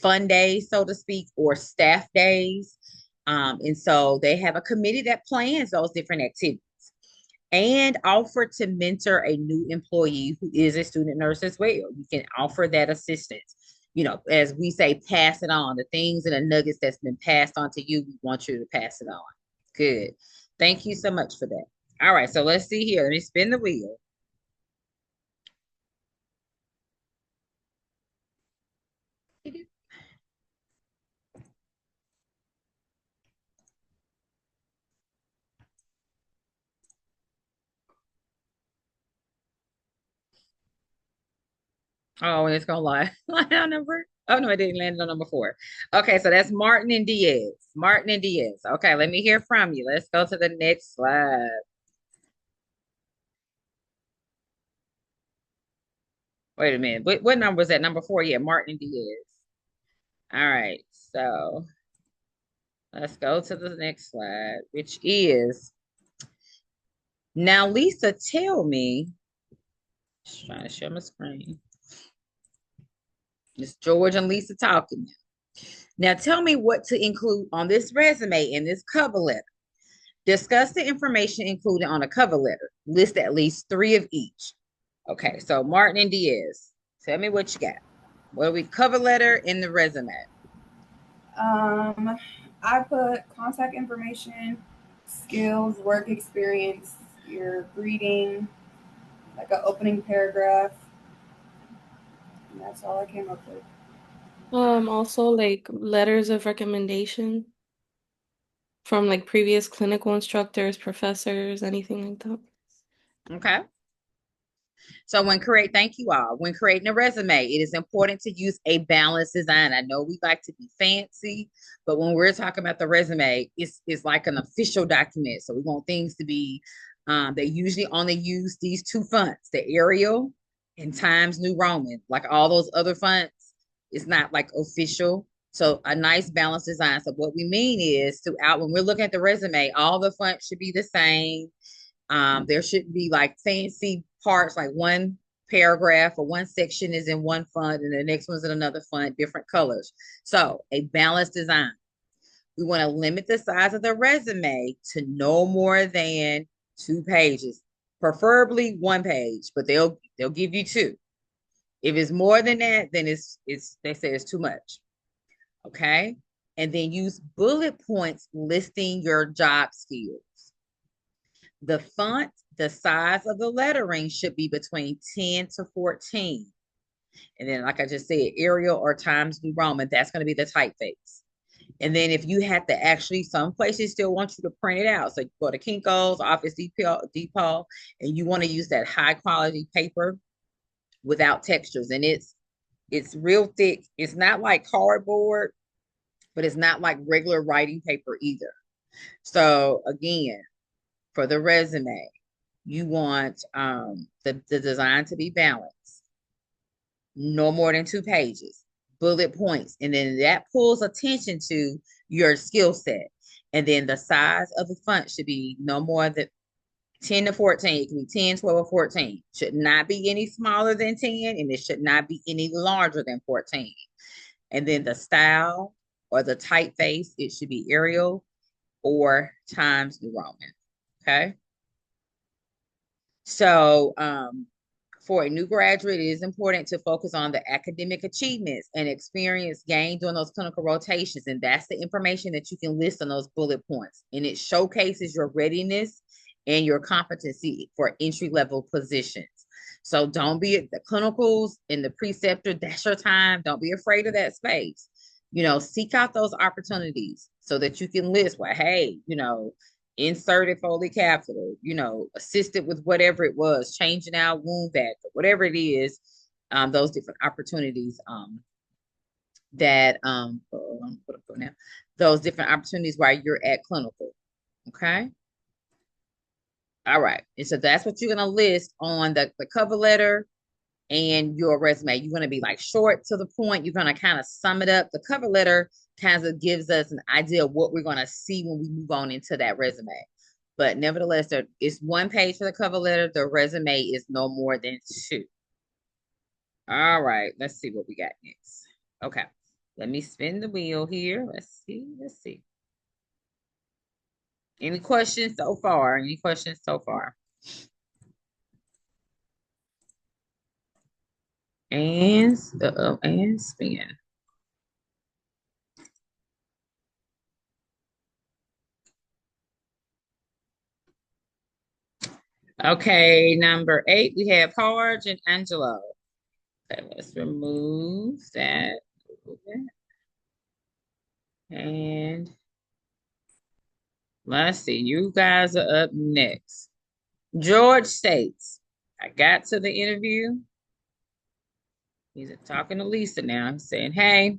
fun days, so to speak, or staff days. And so they have a committee that plans those different activities and offer to mentor a new employee who is a student nurse as well. You can offer that assistance. As we say, pass it on. The things and the nuggets that's been passed on to you, we want you to pass it on. Good. Thank you so much for that. All right, so let's see here. Let me spin the wheel. Oh, and it's gonna lie. Lie on number. Oh no, it didn't land on number 4. Okay, so that's Martin and Diaz. Martin and Diaz. Okay, let me hear from you. Let's go to the next slide. Wait a minute. What number was that? Number 4? Yeah, Martin and Diaz. All right, so let's go to the next slide, which is, now Lisa, tell me, just trying to share my screen. It's George and Lisa talking. Now tell me what to include on this resume in this cover letter. Discuss the information included on a cover letter. List at least 3 of each. Okay, so Martin and Diaz, tell me what you got. What do we cover letter in the resume? I put contact information, skills, work experience, your greeting, like an opening paragraph. And that's all I came up with. Also like letters of recommendation from like previous clinical instructors, professors, anything like that. Okay. So thank you all. When creating a resume, it is important to use a balanced design. I know we like to be fancy, but when we're talking about the resume, it's like an official document. So we want things to be, they usually only use these 2 fonts, the Arial and Times New Roman. Like all those other fonts, it's not like official. So a nice balanced design. So what we mean is when we're looking at the resume, all the fonts should be the same. There shouldn't be like fancy parts, like one paragraph or one section is in one font and the next one's in another font, different colors. So a balanced design. We want to limit the size of the resume to no more than 2 pages, preferably 1 page, but they'll give you 2. If it's more than that, then they say it's too much. Okay. And then use bullet points listing your job skills. The font, the size of the lettering should be between 10 to 14. And then, like I just said, Arial or Times New Roman, that's going to be the typeface. And then if you have to actually, some places still want you to print it out. So you go to Kinko's, Office Depot, and you want to use that high quality paper without textures. And it's real thick. It's not like cardboard, but it's not like regular writing paper either. So again, for the resume, you want the design to be balanced, no more than 2 pages, bullet points, and then that pulls attention to your skill set. And then the size of the font should be no more than 10 to 14. It can be 10, 12, or 14. Should not be any smaller than 10, and it should not be any larger than 14. And then the style or the typeface, it should be Arial or Times New Roman. Okay. So for a new graduate, it is important to focus on the academic achievements and experience gained during those clinical rotations. And that's the information that you can list on those bullet points. And it showcases your readiness and your competency for entry-level positions. So don't be at the clinicals and the preceptor, that's your time. Don't be afraid of that space. Seek out those opportunities so that you can list, well, hey, inserted Foley catheter, assisted with whatever it was, changing out wound vac, whatever it is, those different opportunities those different opportunities while you're at clinical. Okay. All right. And so that's what you're going to list on the cover letter and your resume. You're going to be like short to the point. You're going to kind of sum it up. The cover letter kind of gives us an idea of what we're going to see when we move on into that resume. But nevertheless, it's 1 page for the cover letter. The resume is no more than 2. All right, let's see what we got next. Okay, let me spin the wheel here. Let's see. Any questions so far? And spin. Okay, number 8, we have Harge and Angelo. Okay, let's remove that. And let's see, you guys are up next. George states, I got to the interview. He's talking to Lisa now. He's saying, hey,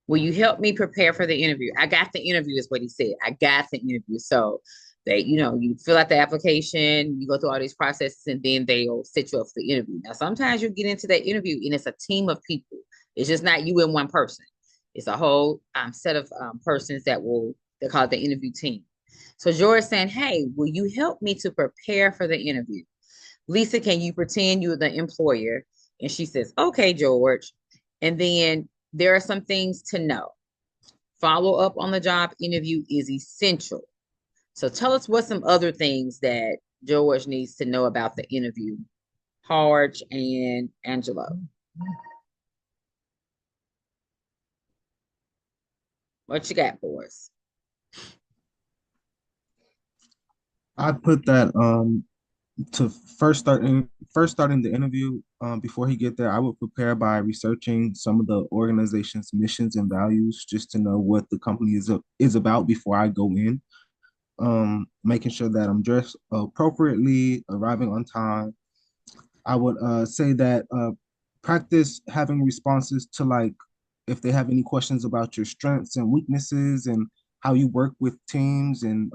will you help me prepare for the interview? I got the interview is what he said. I got the interview. So they, you fill out the application, you go through all these processes, and then they'll set you up for the interview. Now, sometimes you get into that interview and it's a team of people. It's just not you and one person. It's a whole set of persons they call it the interview team. So George saying, hey, will you help me to prepare for the interview? Lisa, can you pretend you're the employer? And she says, okay, George. And then there are some things to know. Follow up on the job interview is essential. So tell us what some other things that George needs to know about the interview. Harge and Angelo. What you got for us? I put that to starting the interview, before he get there, I would prepare by researching some of the organization's missions and values just to know what the company is about before I go in. Making sure that I'm dressed appropriately, arriving on time. I would say that practice having responses to, like, if they have any questions about your strengths and weaknesses and how you work with teams and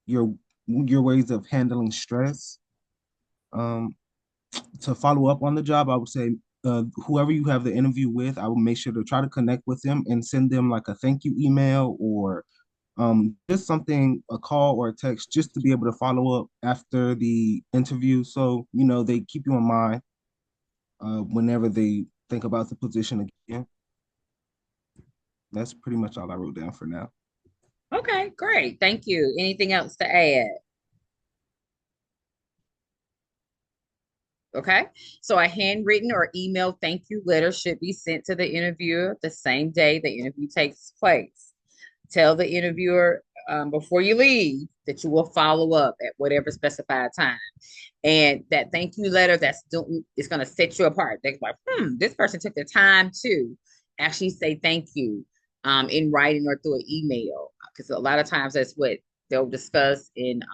your ways of handling stress. To follow up on the job, I would say whoever you have the interview with, I would make sure to try to connect with them and send them like a thank you email or just something, a call or a text, just to be able to follow up after the interview. So, they keep you in mind whenever they think about the position again. That's pretty much all I wrote down for now. Okay, great. Thank you. Anything else to add? Okay, so a handwritten or email thank you letter should be sent to the interviewer the same day the interview takes place. Tell the interviewer before you leave that you will follow up at whatever specified time. And that thank you letter it's going to set you apart. They're like, this person took the time to actually say thank you in writing or through an email. Because a lot of times that's what they'll discuss and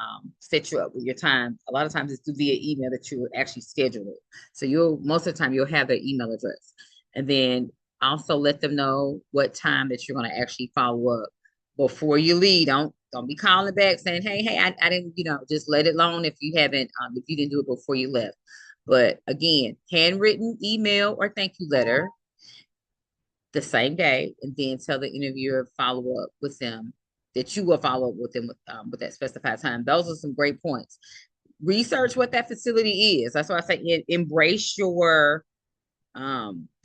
set you up with your time. A lot of times it's through via email that you actually schedule it. So most of the time you'll have their email address. And then also let them know what time that you're going to actually follow up before you leave. Don't be calling back saying, hey, I didn't, just let it alone if you didn't do it before you left. But again, handwritten email or thank you letter the same day, and then tell the interviewer follow up with them that you will follow up with them with that specified time. Those are some great points. Research what that facility is. That's why I say embrace your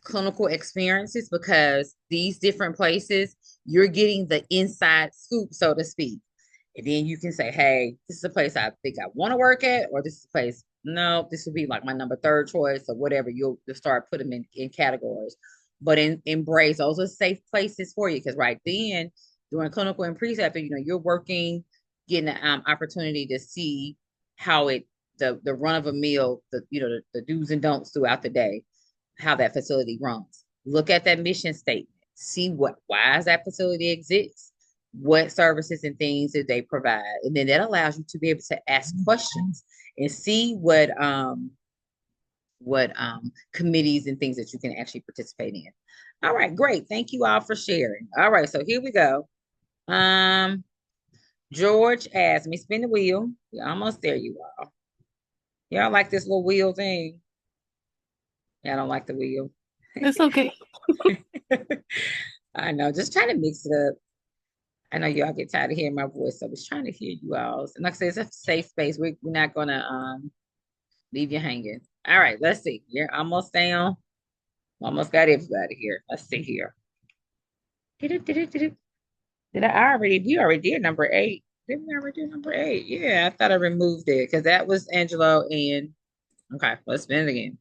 clinical experiences, because these different places, you're getting the inside scoop, so to speak. And then you can say, hey, this is a place I think I want to work at, or this is a place, no, this would be like my number third choice, or whatever. You'll start putting them in categories. But embrace, those are safe places for you, because right then, during clinical and precept, you're working, getting an opportunity to see how the run of a meal, the do's and don'ts throughout the day, how that facility runs. Look at that mission statement. See why does that facility exist? What services and things that they provide, and then that allows you to be able to ask questions and see what committees and things that you can actually participate in. All right, great. Thank you all for sharing. All right, so here we go. George asked me, spin the wheel. We're almost there, you all. Y'all like this little wheel thing? Y'all don't like the wheel? It's okay. I know, just trying to mix it up. I know y'all get tired of hearing my voice, so I was trying to hear you all. And like I said, it's a safe space. We're not gonna leave you hanging. All right, let's see. You're almost down. Almost got everybody here. Let's see here. We already did number 8. Didn't we already do number 8? Yeah, I thought I removed it because that was Angelo and okay, let's spin it again.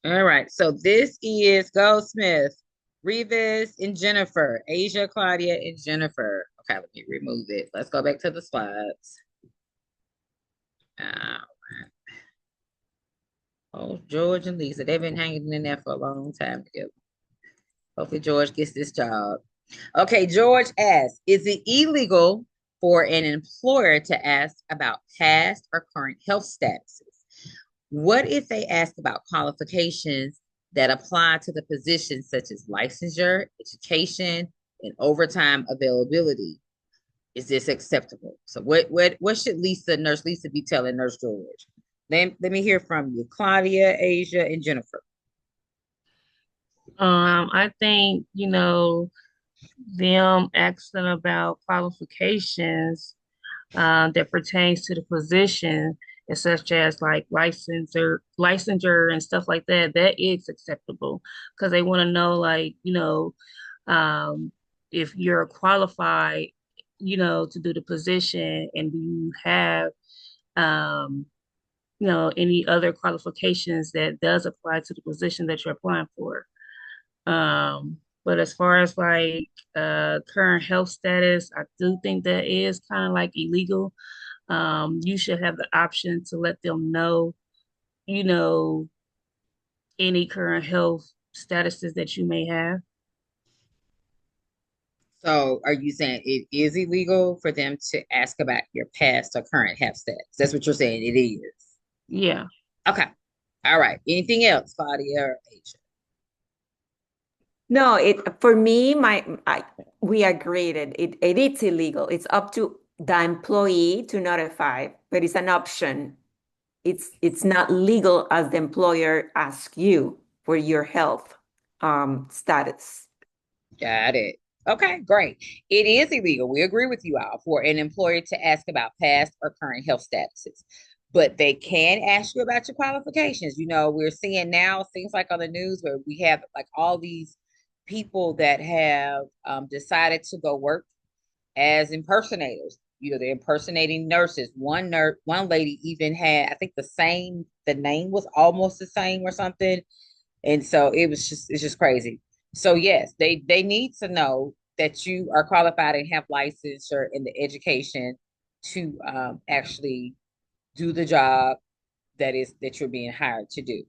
All right, so this is Goldsmith, Rivas, and Jennifer, Asia, Claudia, and Jennifer. Okay, let me remove it. Let's go back to the slides. All right. Oh, George and Lisa, they've been hanging in there for a long time together. Hopefully George gets this job. Okay, George asks, is it illegal for an employer to ask about past or current health statuses? What if they ask about qualifications that apply to the position, such as licensure, education, and overtime availability? Is this acceptable? So what should Nurse Lisa be telling Nurse George? Let me hear from you, Claudia, Asia, and Jennifer. I think, them asking about qualifications that pertains to the position, such as like licensure and stuff like that, that is acceptable, because they want to know, like, if you're qualified, to do the position, and do you have, any other qualifications that does apply to the position that you're applying for. But as far as like current health status, I do think that is kind of like illegal. You should have the option to let them know, any current health statuses that you may have. So are you saying it is illegal for them to ask about your past or current health status? That's what you're saying it is? Yeah. Okay. All right. Anything else, Claudia or Asia? No, for me, we agreed it is illegal. It's up to the employee to notify, but it's an option. It's not legal as the employer asks you for your health status. Got it. Okay, great. It is illegal. We agree with you all for an employer to ask about past or current health statuses, but they can ask you about your qualifications. We're seeing now things like on the news where we have like all these people that have decided to go work as impersonators. they're impersonating nurses. One lady even had, I think the name was almost the same or something. And so it's just crazy. So yes, they need to know that you are qualified and have licensure in the education to actually do the job that you're being hired to do.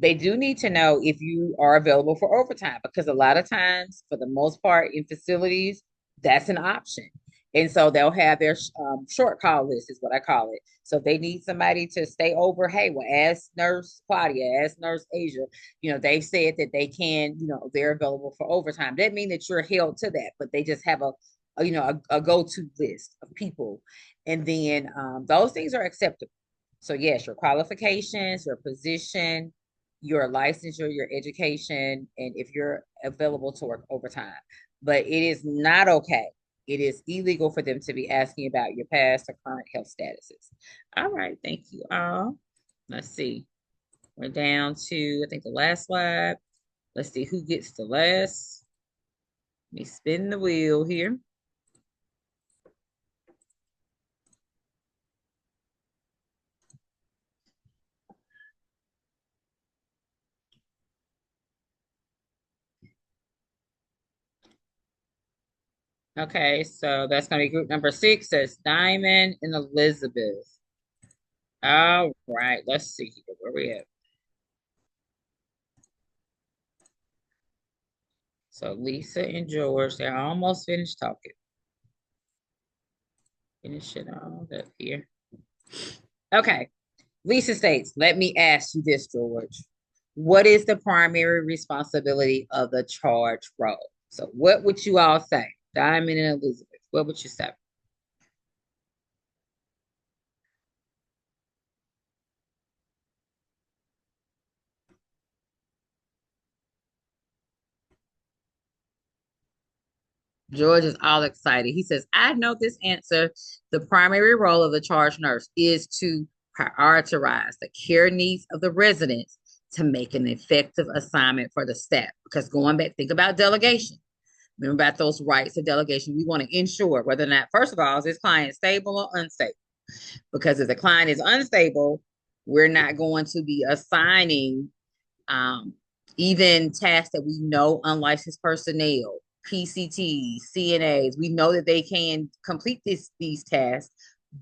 They do need to know if you are available for overtime, because a lot of times, for the most part in facilities, that's an option. And so they'll have their short call list, is what I call it. So if they need somebody to stay over, hey, well, ask Nurse Claudia, ask Nurse Asia, they've said that they can, they're available for overtime. That means that you're held to that, but they just have a go-to list of people. And then those things are acceptable. So yes, your qualifications, your position, your licensure, your education, and if you're available to work overtime. But it is not okay. It is illegal for them to be asking about your past or current health statuses. All right, thank you all. Let's see. We're down to, I think, the last slide. Let's see who gets the last. Let me spin the wheel here. Okay, so that's going to be group number 6. That's Diamond and Elizabeth. All right, let's see here. Where we at? So Lisa and George, they're almost finished talking. Finish it all up here. Okay, Lisa states, let me ask you this, George. What is the primary responsibility of the charge role? So what would you all say? Diamond and Elizabeth, what would you say? George is all excited. He says, I know this answer. The primary role of the charge nurse is to prioritize the care needs of the residents to make an effective assignment for the staff. Because going back, think about delegation. Remember about those rights of delegation. We want to ensure whether or not, first of all, is this client stable or unstable? Because if the client is unstable, we're not going to be assigning even tasks that we know unlicensed personnel, PCTs, CNAs, we know that they can complete these tasks.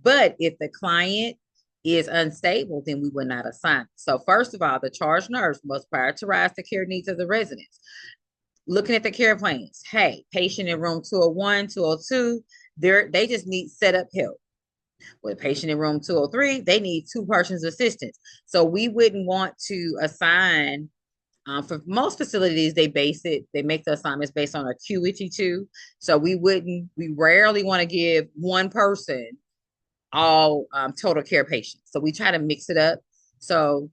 But if the client is unstable, then we will not assign. So first of all, the charge nurse must prioritize the care needs of the residents. Looking at the care plans, hey, patient in room 201, 202, they just need setup help. With patient in room 203, they need 2 persons assistance. So we wouldn't want to assign, for most facilities, they make the assignments based on acuity too. So we rarely want to give one person all total care patients. So we try to mix it up. So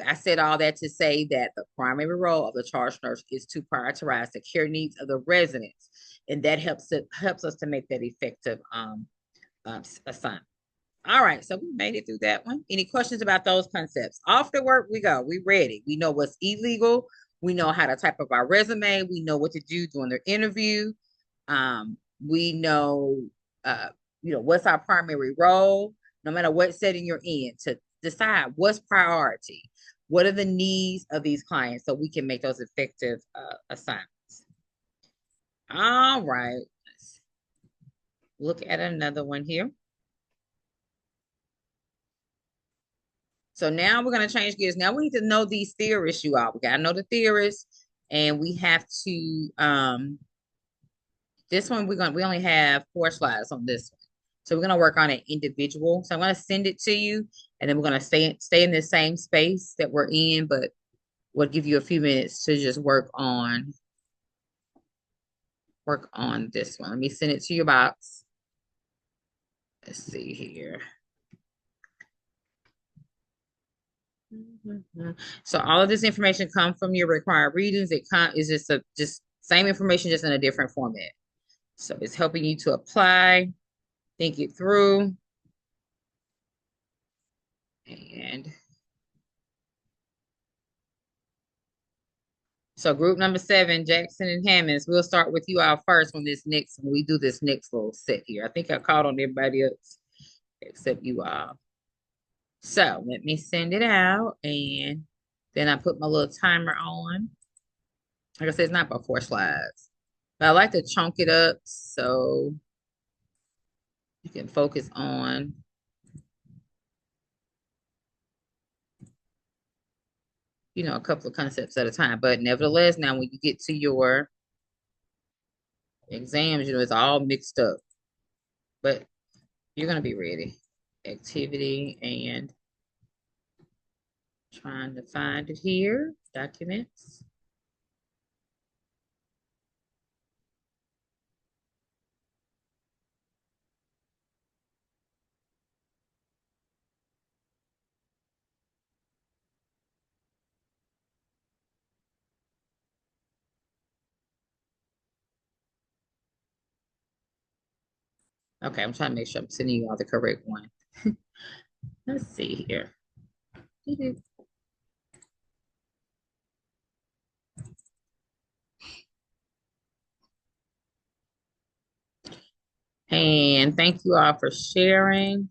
I said all that to say that the primary role of the charge nurse is to prioritize the care needs of the residents. And that helps us to make that effective assignment. All right, so we made it through that one. Any questions about those concepts? Off to work we go. We ready. We know what's illegal. We know how to type up our resume. We know what to do during their interview. We know, what's our primary role, no matter what setting you're in, to decide what's priority. What are the needs of these clients so we can make those effective assignments. All right, let's look at another one here. So now we're going to change gears. Now we need to know these theorists, you all. We got to know the theorists, and we have to, this one, we only have 4 slides on this one. So we're going to work on an individual. So I'm going to send it to you, and then we're going to stay in the same space that we're in, but we'll give you a few minutes to just work on this one. Let me send it to your box. Let's see here. So all of this information comes from your required readings. It is just same information, just in a different format. So it's helping you to apply, think it through, and So group number 7, Jackson and Hammonds, we'll start with you all first when we do this next little set here. I think I called on everybody else except you all. So let me send it out, and then I put my little timer on. Like I said, it's not about 4 slides, but I like to chunk it up so you can focus on a couple of concepts at a time. But nevertheless, now when you get to your exams, it's all mixed up, but you're gonna be ready. Activity and trying to find it here. Documents. Okay, I'm trying to make sure I'm sending you all the correct one. Let's see here. And thank you all for sharing.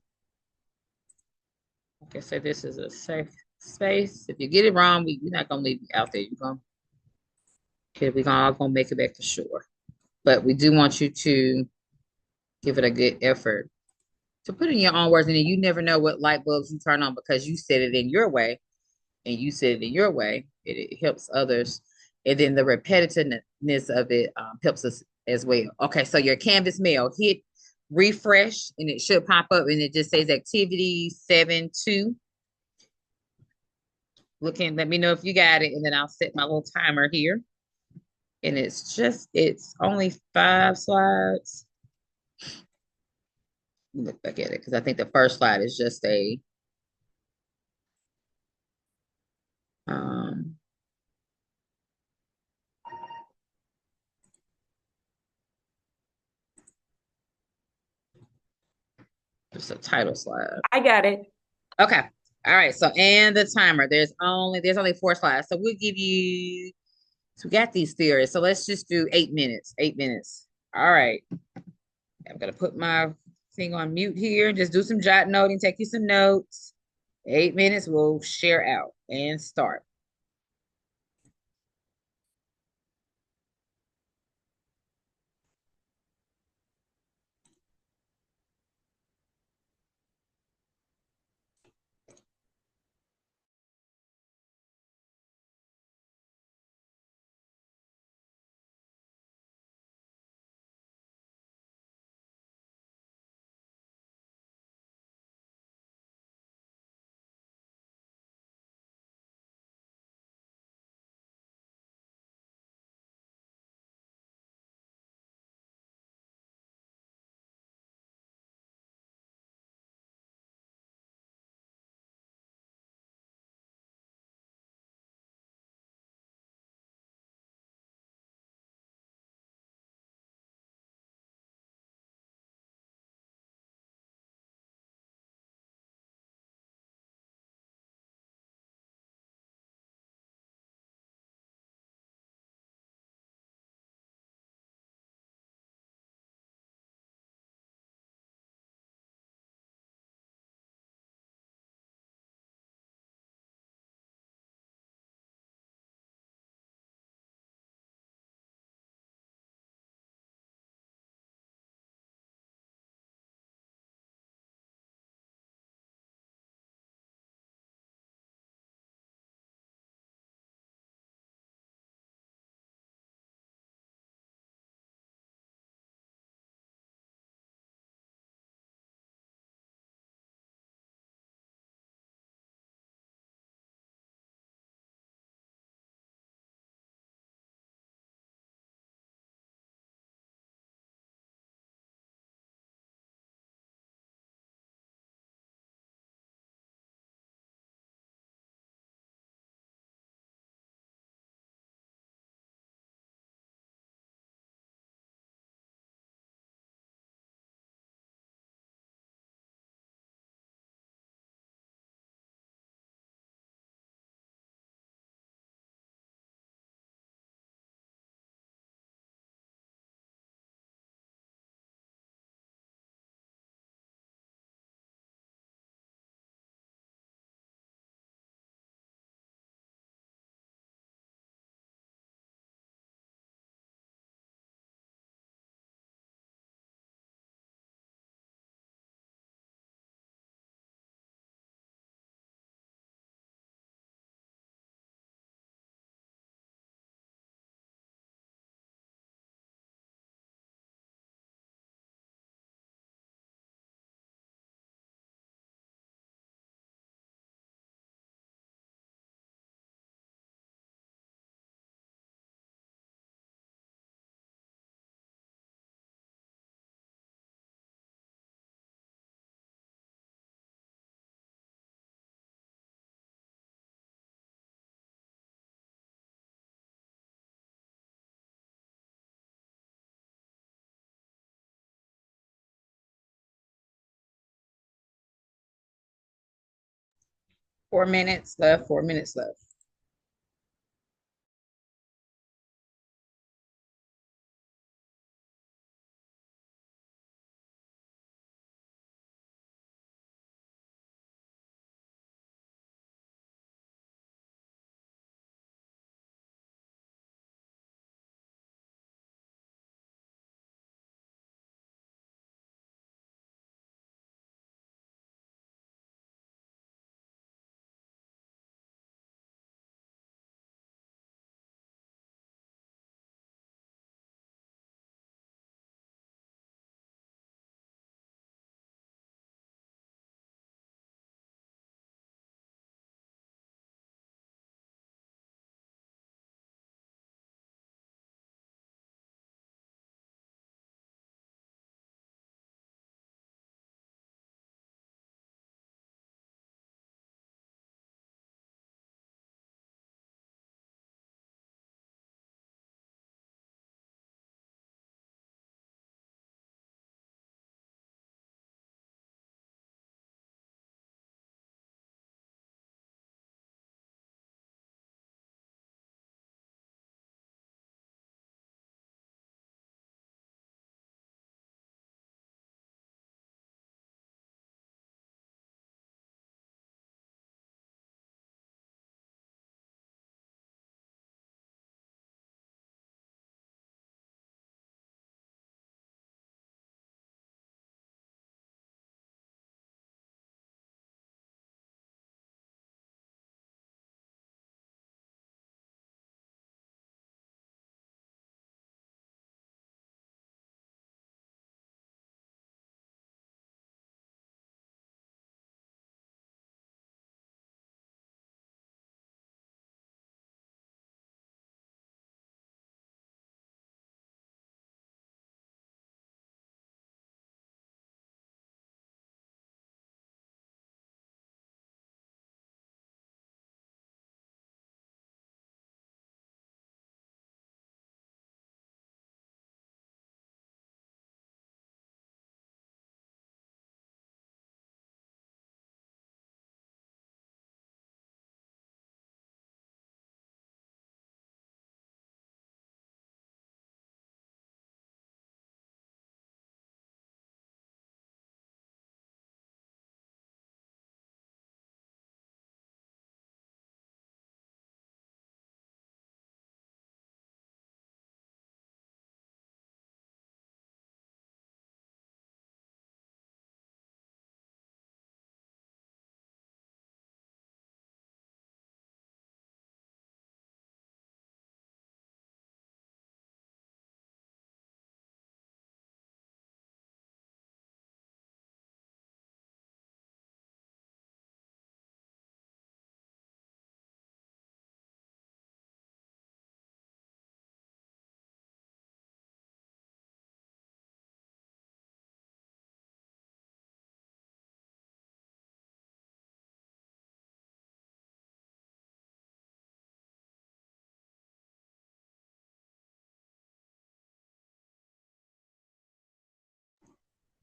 Like I said, this is a safe space. If you get it wrong, we're not gonna leave you out there. We're all gonna make it back to shore. But we do want you to give it a good effort to put in your own words, and then you never know what light bulbs you turn on because you said it in your way, and you said it in your way. It helps others, and then the repetitiveness of it helps us as well. Okay, so your Canvas mail, hit refresh, and it should pop up, and it just says activity 7-2. Let me know if you got it, and then I'll set my little timer here. And it's only 5 slides. Look back at it because I think the first slide is just a um just a title slide. I got it. Okay. All right. So and the timer. There's only 4 slides. So we got these theories. So let's just do 8 minutes. 8 minutes. All right. I'm gonna put my thing on mute here. Just do some jot noting, take you some notes. 8 minutes, we'll share out and start. 4 minutes left, 4 minutes left.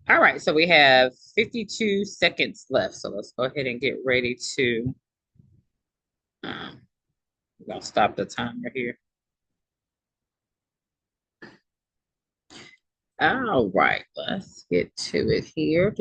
All right, so we have 52 seconds left. So let's go ahead and get ready to, we're gonna stop the timer here. All right, let's get to it here.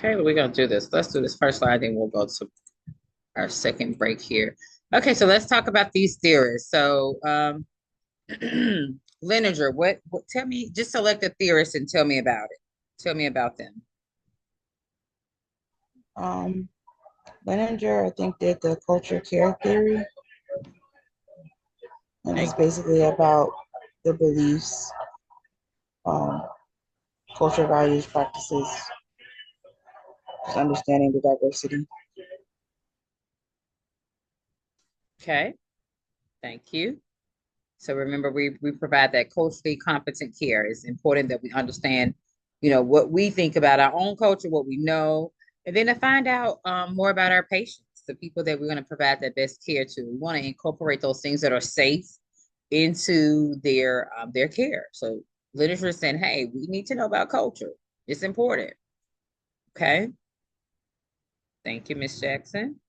Okay, we're gonna do this. Let's do this first slide, then we'll go to our second break here. Okay, so let's talk about these theorists. So, Linenger, what, tell me, just select a theorist and tell me about it. Tell me about them. Leninger, I think, did the culture care theory, and it's basically about the beliefs, culture, values, practices Just understanding the diversity. Okay, thank you. So remember, we provide that culturally competent care. It's important that we understand, what we think about our own culture, what we know, and then to find out more about our patients, the people that we're going to provide that best care to. We want to incorporate those things that are safe into their care. So literature is saying, hey, we need to know about culture. It's important. Okay. Thank you, Miss Jackson.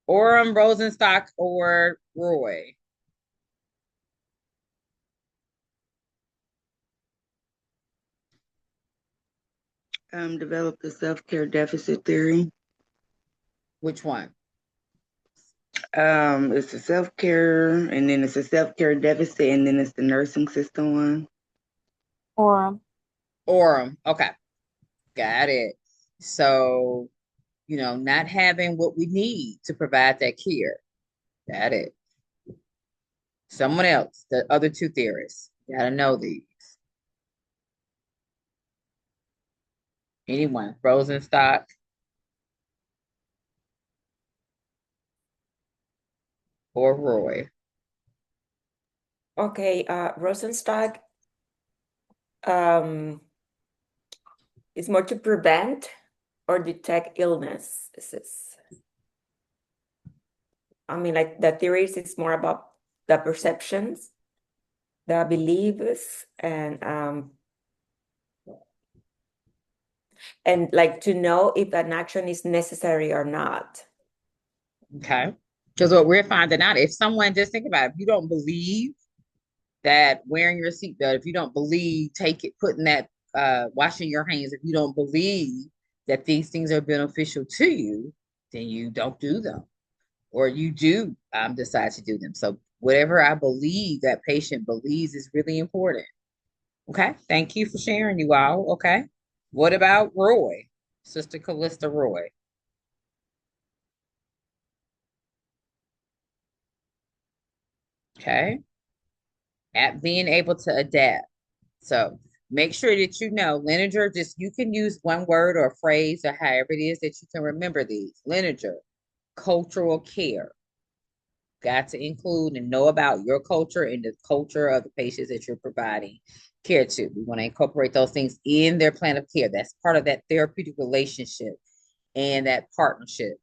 Orem, Rosenstock, or Roy? Develop the self-care deficit theory. Which one? It's a self-care, and then it's a self-care deficit, and then it's the nursing system one. Orem. Okay. Got it. So, not having what we need to provide that care. Got it. Someone else, the other two theorists. Gotta know these. Anyone? Rosenstock? Or Roy? Okay, Rosenstock is more to prevent or detect illnesses. I mean, like the theories is more about the perceptions, the beliefs, and like to know if an action is necessary or not. Okay. Because what we're finding out, if someone, just think about it, if you don't believe that wearing your seatbelt, if you don't believe putting that washing your hands, if you don't believe that these things are beneficial to you, then you don't do them, or you do decide to do them. So whatever I believe that patient believes is really important. Okay, thank you for sharing, you all. Okay, what about Roy, Sister Callista Roy? Okay, at being able to adapt. So make sure that lineager, you can use one word or phrase or however it is that you can remember these. Lineager, cultural care. Got to include and know about your culture and the culture of the patients that you're providing care to. We want to incorporate those things in their plan of care. That's part of that therapeutic relationship and that partnership.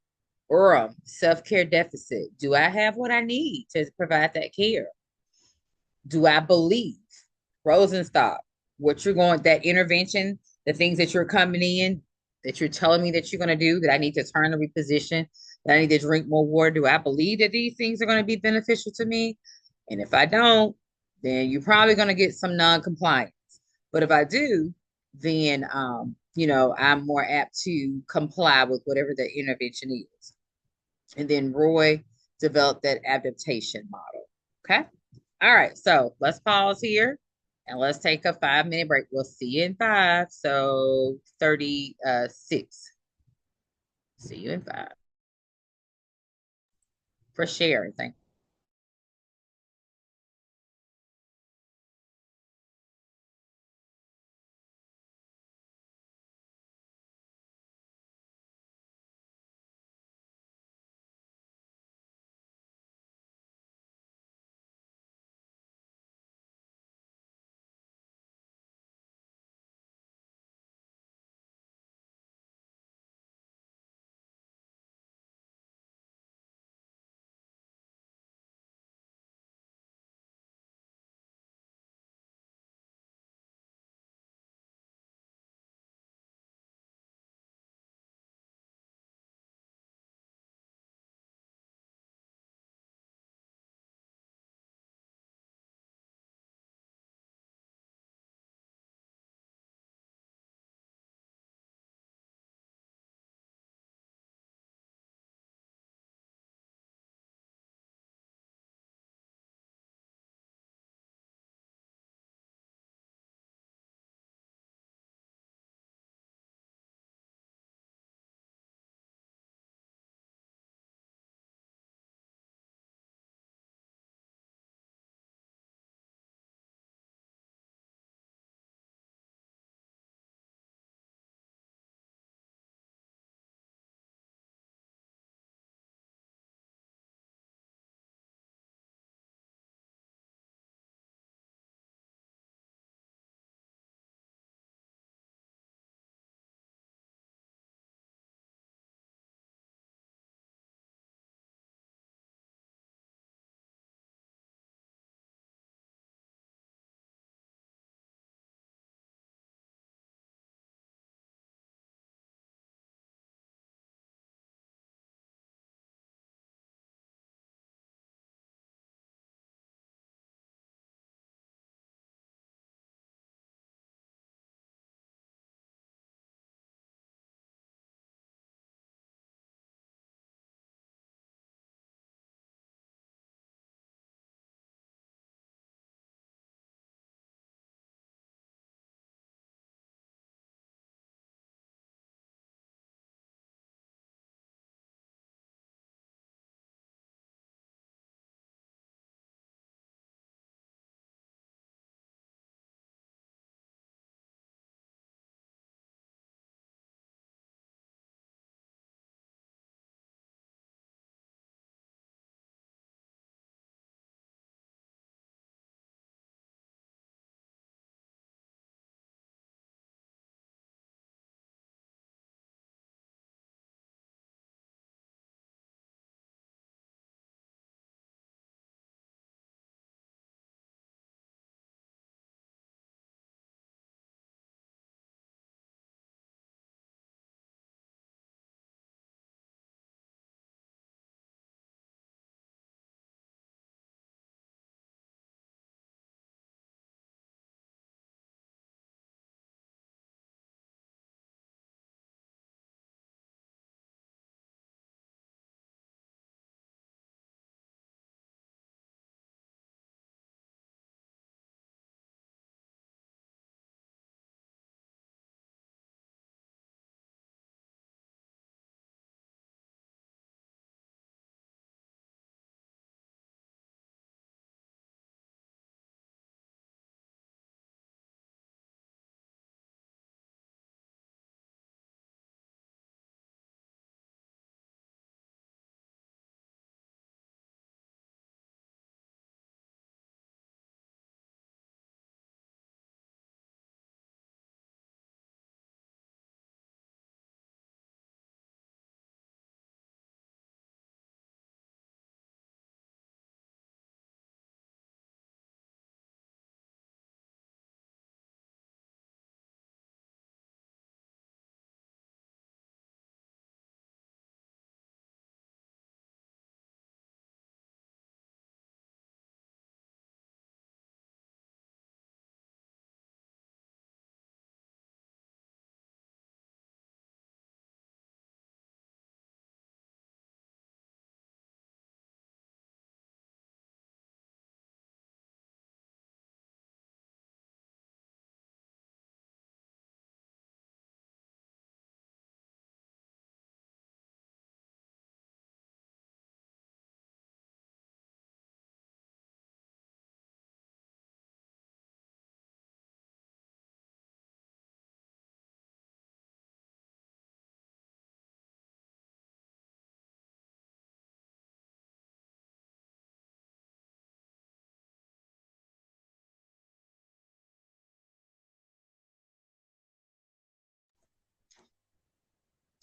Or self-care deficit. Do I have what I need to provide that care? Do I believe? Rosenstock, that intervention, the things that you're coming in, that you're telling me that you're going to do, that I need to turn and reposition, that I need to drink more water. Do I believe that these things are going to be beneficial to me? And if I don't, then you're probably going to get some non-compliance. But if I do, then I'm more apt to comply with whatever the intervention is. And then Roy developed that adaptation model. Okay. All right. So let's pause here and let's take a 5-minute break. We'll see you in 5. So 36. See you in 5. For sharing. Thank you.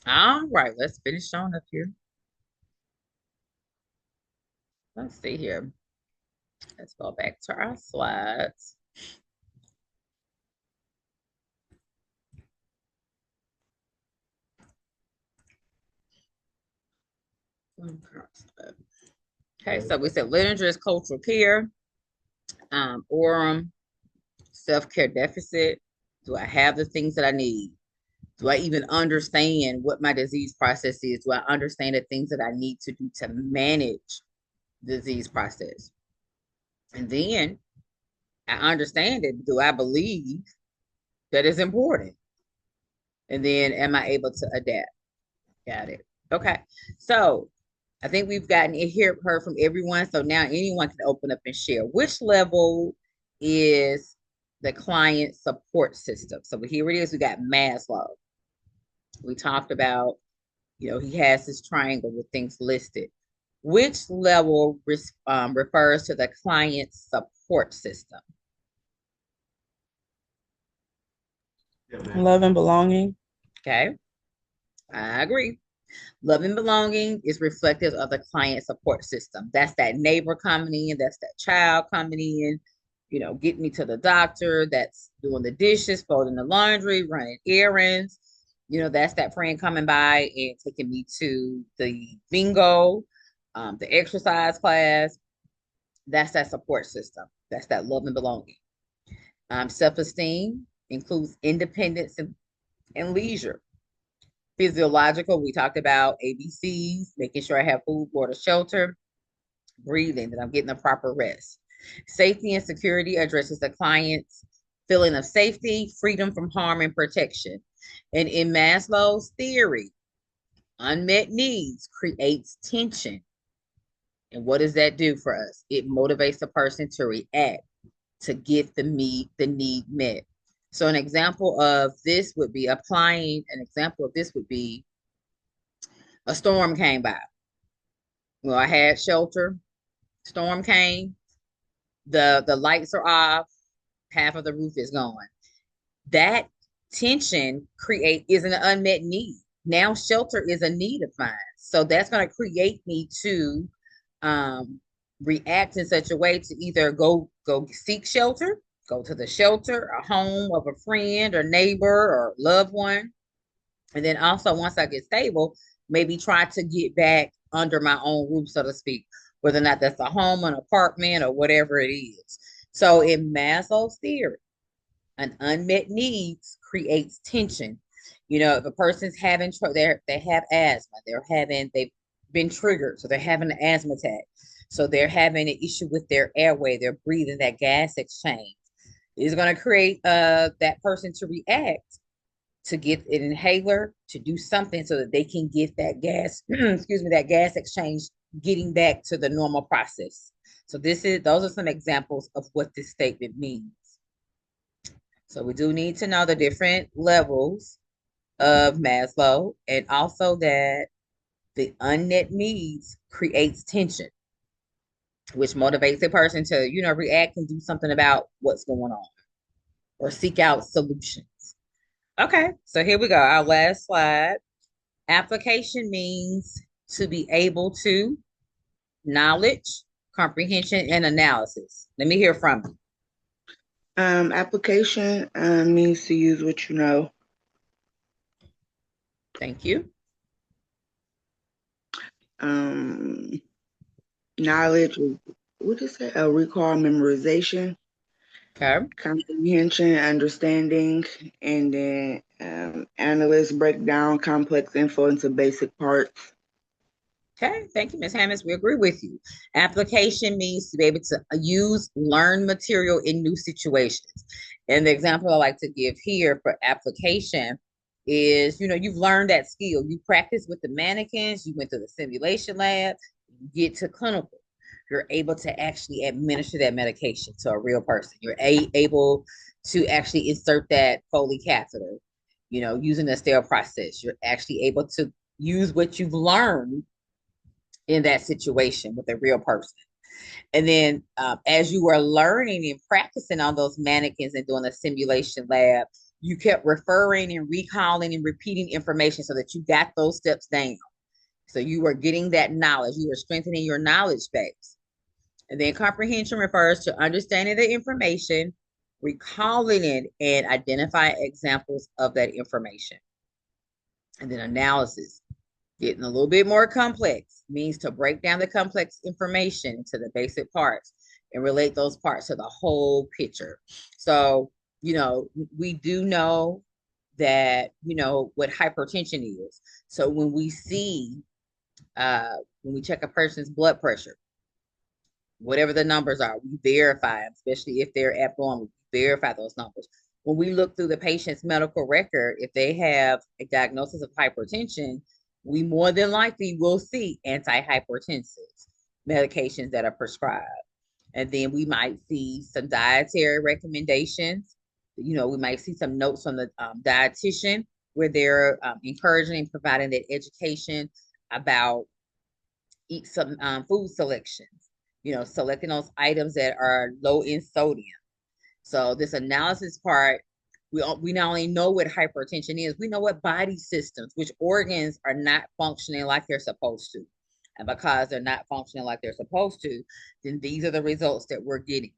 All right, let's finish on up here. Let's see here. Let's go back to our slides. Okay, so we said literature is cultural care, Orem, self-care deficit. Do I have the things that I need? Do I even understand what my disease process is? Do I understand the things that I need to do to manage disease process? And then I understand it. Do I believe that it's important? And then am I able to adapt? Got it. Okay. So I think we've gotten it here, heard from everyone. So now anyone can open up and share. Which level is the client support system? So here it is. We got Maslow. We talked about, he has this triangle with things listed. Which level refers to the client support system? Love and belonging. Okay, I agree. Love and belonging is reflective of the client support system. That's that neighbor coming in, that's that child coming in, getting me to the doctor, that's doing the dishes, folding the laundry, running errands. That's that friend coming by and taking me to the bingo, the exercise class. That's that support system. That's that love and belonging. Self-esteem includes independence and leisure. Physiological, we talked about ABCs, making sure I have food, water, shelter, breathing, that I'm getting the proper rest. Safety and security addresses the client's feeling of safety, freedom from harm, and protection. And in Maslow's theory, unmet needs creates tension. And what does that do for us? It motivates the person to react to get the need met. So an example of this would be a storm came by. Well, I had shelter, storm came, the lights are off, half of the roof is gone. That tension is an unmet need. Now shelter is a need of mine. So that's going to create me to react in such a way to either go seek shelter, go to the shelter, a home of a friend or neighbor or loved one. And then also once I get stable, maybe try to get back under my own roof, so to speak, whether or not that's a home, an apartment, or whatever it is. So in Maslow's theory, an unmet needs creates tension. If a person's having they have asthma, they've been triggered, so they're having an asthma attack. So they're having an issue with their airway, they're breathing, that gas exchange is going to create that person to react, to get an inhaler, to do something so that they can get that gas, excuse me, that gas exchange getting back to the normal process. So those are some examples of what this statement means. So we do need to know the different levels of Maslow, and also that the unmet needs creates tension, which motivates a person to, react and do something about what's going on or seek out solutions. Okay, so here we go. Our last slide. Application means to be able to, knowledge, comprehension, and analysis. Let me hear from you. Application means to use what you know. Thank you. Knowledge, what is it? Recall, memorization. Okay. Comprehension, understanding, and then analysts break down complex info into basic parts. Okay, thank you, Ms. Hammonds. We agree with you. Application means to be able to learn material in new situations. And the example I like to give here for application is, you've learned that skill. You practice with the mannequins, you went to the simulation lab, you get to clinical. You're able to actually administer that medication to a real person. You're able to actually insert that Foley catheter, using the sterile process. You're actually able to use what you've learned in that situation with a real person. And then as you are learning and practicing on those mannequins and doing the simulation lab, you kept referring and recalling and repeating information so that you got those steps down. So you were getting that knowledge. You were strengthening your knowledge base. And then comprehension refers to understanding the information, recalling it, and identifying examples of that information. And then analysis, getting a little bit more complex, means to break down the complex information into the basic parts and relate those parts to the whole picture. So, you know, we do know that, you know, what hypertension is. So when we see, when we check a person's blood pressure, whatever the numbers are, we verify them, especially if they're abnormal, we verify those numbers. When we look through the patient's medical record, if they have a diagnosis of hypertension, we more than likely will see antihypertensives, medications that are prescribed. And then we might see some dietary recommendations. You know, we might see some notes from the dietitian where they're encouraging and providing that education about eat some food selections, you know, selecting those items that are low in sodium. So this analysis part, we not only know what hypertension is, we know what body systems, which organs are not functioning like they're supposed to. And because they're not functioning like they're supposed to, then these are the results that we're getting.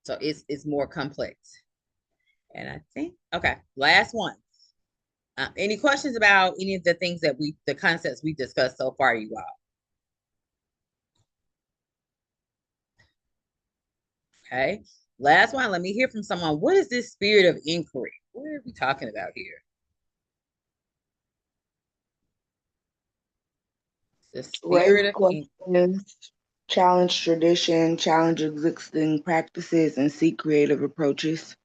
So it's more complex. And I think, okay, last one. Any questions about any of the things that the concepts we discussed so far, you all? Okay, last one. Let me hear from someone. What is this spirit of inquiry? What are we talking about here? The spirit Raise of questions, challenge tradition, challenge existing practices, and seek creative approaches.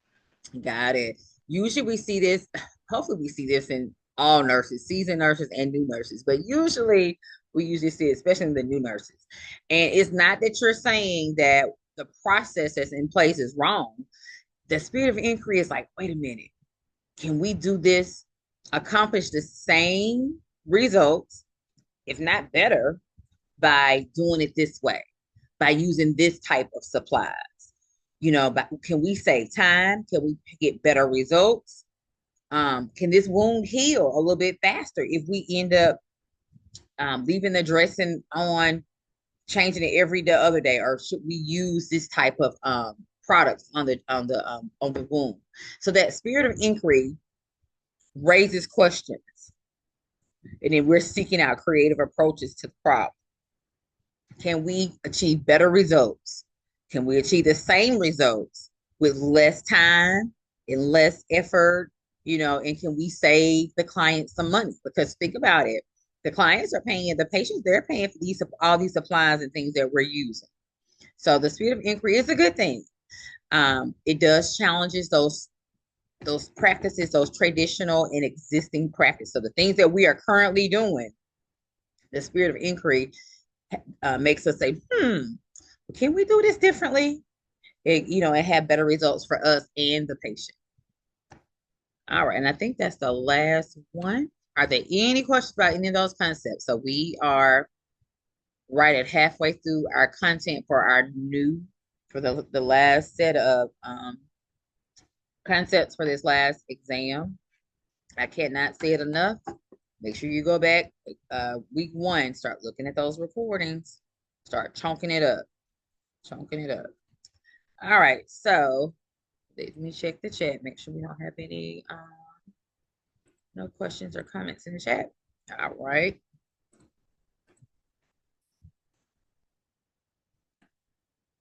Got it. Usually we see this, hopefully we see this in all nurses, seasoned nurses and new nurses, but usually we usually see it, especially in the new nurses. And it's not that you're saying that the process that's in place is wrong. The spirit of inquiry is like, wait a minute, can we do this, accomplish the same results, if not better, by doing it this way, by using this type of supplies? You know, but can we save time? Can we get better results? Can this wound heal a little bit faster if we end up leaving the dressing on, changing it every other day, or should we use this type of products on the wound? So that spirit of inquiry raises questions, and then we're seeking out creative approaches to the problem. Can we achieve better results? Can we achieve the same results with less time and less effort? You know, and can we save the client some money? Because think about it, the clients are paying, the patients, they're paying for all these supplies and things that we're using. So the spirit of inquiry is a good thing. It does challenges those practices, those traditional and existing practices. So the things that we are currently doing, the spirit of inquiry makes us say, can we do this differently? You know, and have better results for us and the patient. All right, and I think that's the last one. Are there any questions about any of those concepts? So we are right at halfway through our content for the last set of concepts for this last exam. I cannot say it enough. Make sure you go back week 1, start looking at those recordings, start chunking it up. All right, so let me check the chat, make sure we don't have any no questions or comments in the chat. All right.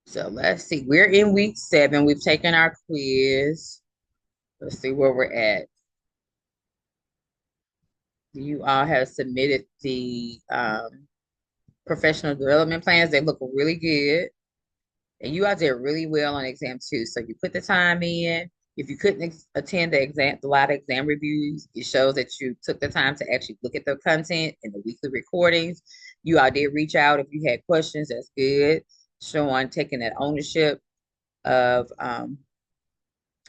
So let's see, we're in week 7. We've taken our quiz. Let's see where we're at. You all have submitted the professional development plans. They look really good. And you all did really well on exam 2. So you put the time in. If you couldn't attend the live exam reviews, it shows that you took the time to actually look at the content and the weekly recordings. You all did reach out if you had questions. That's good. Showing taking that ownership of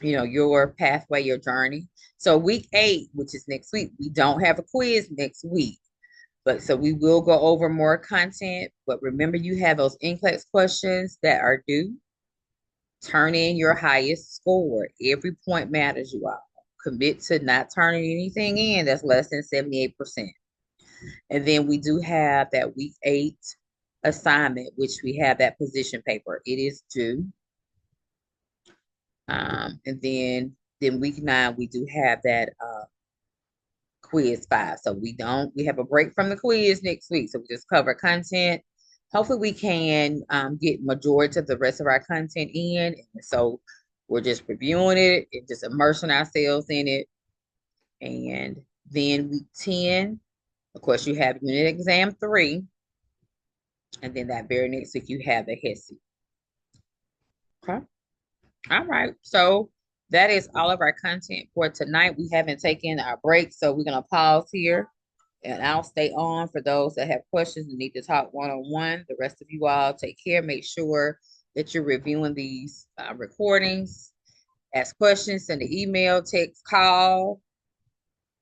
you know, your pathway, your journey. So week 8, which is next week, we don't have a quiz next week. But so we will go over more content. But remember, you have those NCLEX questions that are due. Turn in your highest score. Every point matters, you all. Commit to not turning anything in that's less than 78%. And then we do have that week 8 assignment, which we have that position paper. It is due. And then week 9, we do have that quiz 5. So we have a break from the quiz next week. So we just cover content. Hopefully we can get majority of the rest of our content in. So we're just reviewing it and just immersing ourselves in it. And then week 10, of course, you have unit exam 3. And then that very next week, you have the HESI. Okay. All right. So that is all of our content for tonight. We haven't taken our break, so we're going to pause here. And I'll stay on for those that have questions and need to talk one-on-one. The rest of you all take care. Make sure that you're reviewing these recordings. Ask questions, send an email, text, call.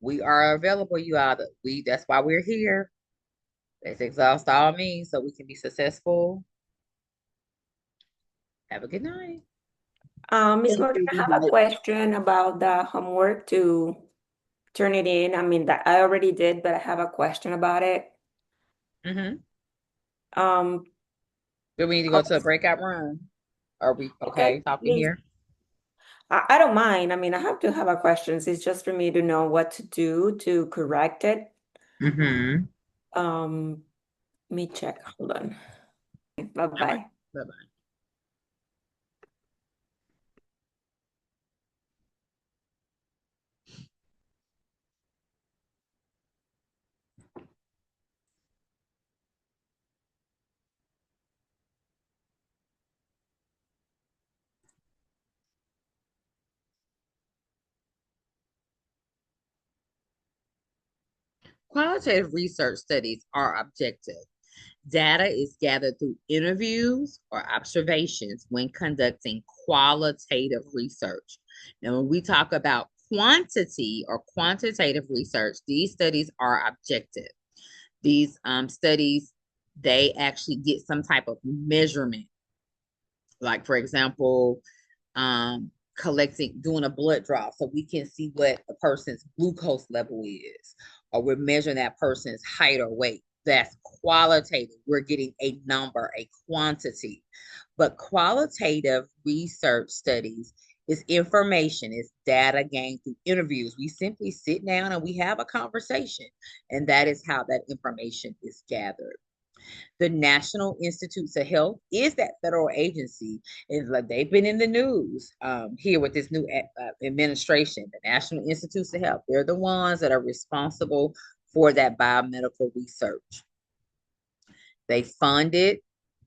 We are available, you all. That's why we're here. Let's exhaust all means so we can be successful. Have a good night. Ms. Morgan, I have a question about the homework to turn it in. I mean, that I already did, but I have a question about it. Do we need to go to a breakout room? Are we okay talking here? I don't mind. I mean, I have to have a questions. It's just for me to know what to do to correct it. Let me check. Hold on. Bye-bye. Bye-bye. Qualitative research studies are objective. Data is gathered through interviews or observations when conducting qualitative research. Now, when we talk about quantity or quantitative research, these studies are objective. These studies, they actually get some type of measurement. Like, for example, doing a blood draw so we can see what a person's glucose level is, or we're measuring that person's height or weight. That's qualitative. We're getting a number, a quantity. But qualitative research studies is information, it's data gained through interviews. We simply sit down and we have a conversation, and that is how that information is gathered. The National Institutes of Health is that federal agency. It's like they've been in the news here with this new administration. The National Institutes of Health, they're the ones that are responsible for that biomedical research. They fund it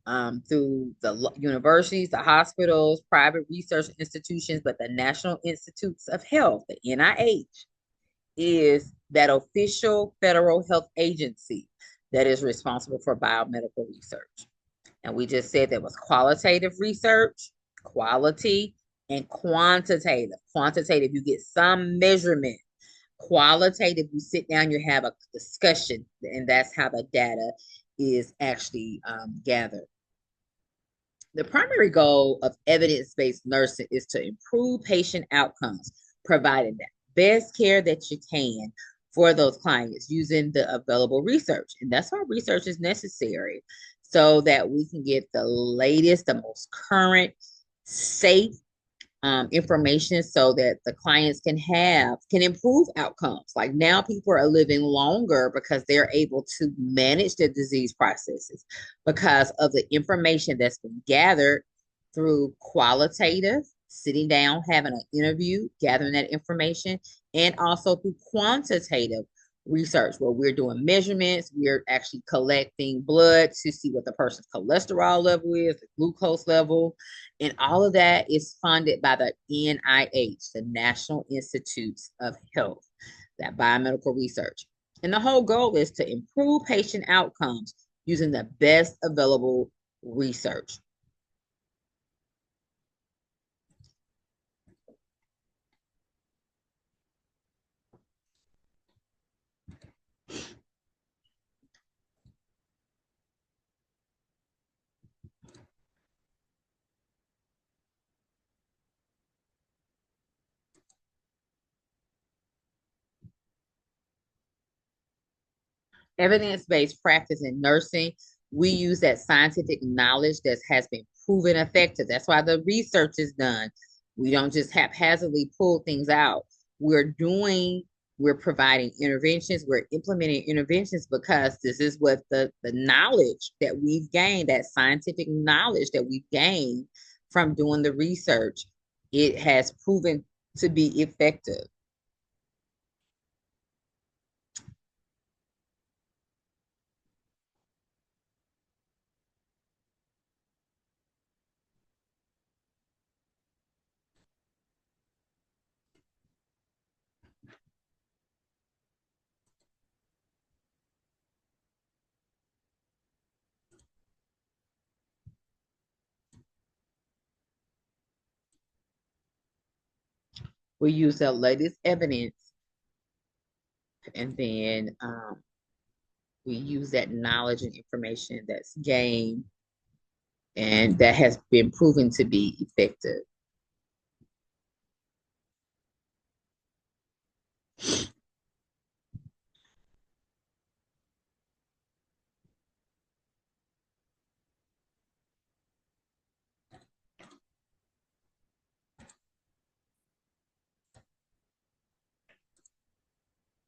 through the universities, the hospitals, private research institutions, but the National Institutes of Health, the NIH, is that official federal health agency that is responsible for biomedical research. And we just said there was qualitative research, quality, and quantitative. Quantitative, you get some measurement. Qualitative, you sit down, you have a discussion, and that's how the data is actually gathered. The primary goal of evidence-based nursing is to improve patient outcomes, providing the best care that you can for those clients using the available research. And that's why research is necessary, so that we can get the latest, the most current, safe information, so that the clients can improve outcomes. Like now people are living longer because they're able to manage their disease processes because of the information that's been gathered through qualitative, sitting down, having an interview, gathering that information, and also through quantitative research, where we're doing measurements, we're actually collecting blood to see what the person's cholesterol level is, the glucose level, and all of that is funded by the NIH, the National Institutes of Health, that biomedical research. And the whole goal is to improve patient outcomes using the best available research. evidence-based practice in nursing, we use that scientific knowledge that has been proven effective. That's why the research is done. We don't just haphazardly pull things out. We're providing interventions, we're implementing interventions because this is what the knowledge that we've gained, that scientific knowledge that we've gained from doing the research, it has proven to be effective. We use the latest evidence, and then we use that knowledge and information that's gained and that has been proven to be effective.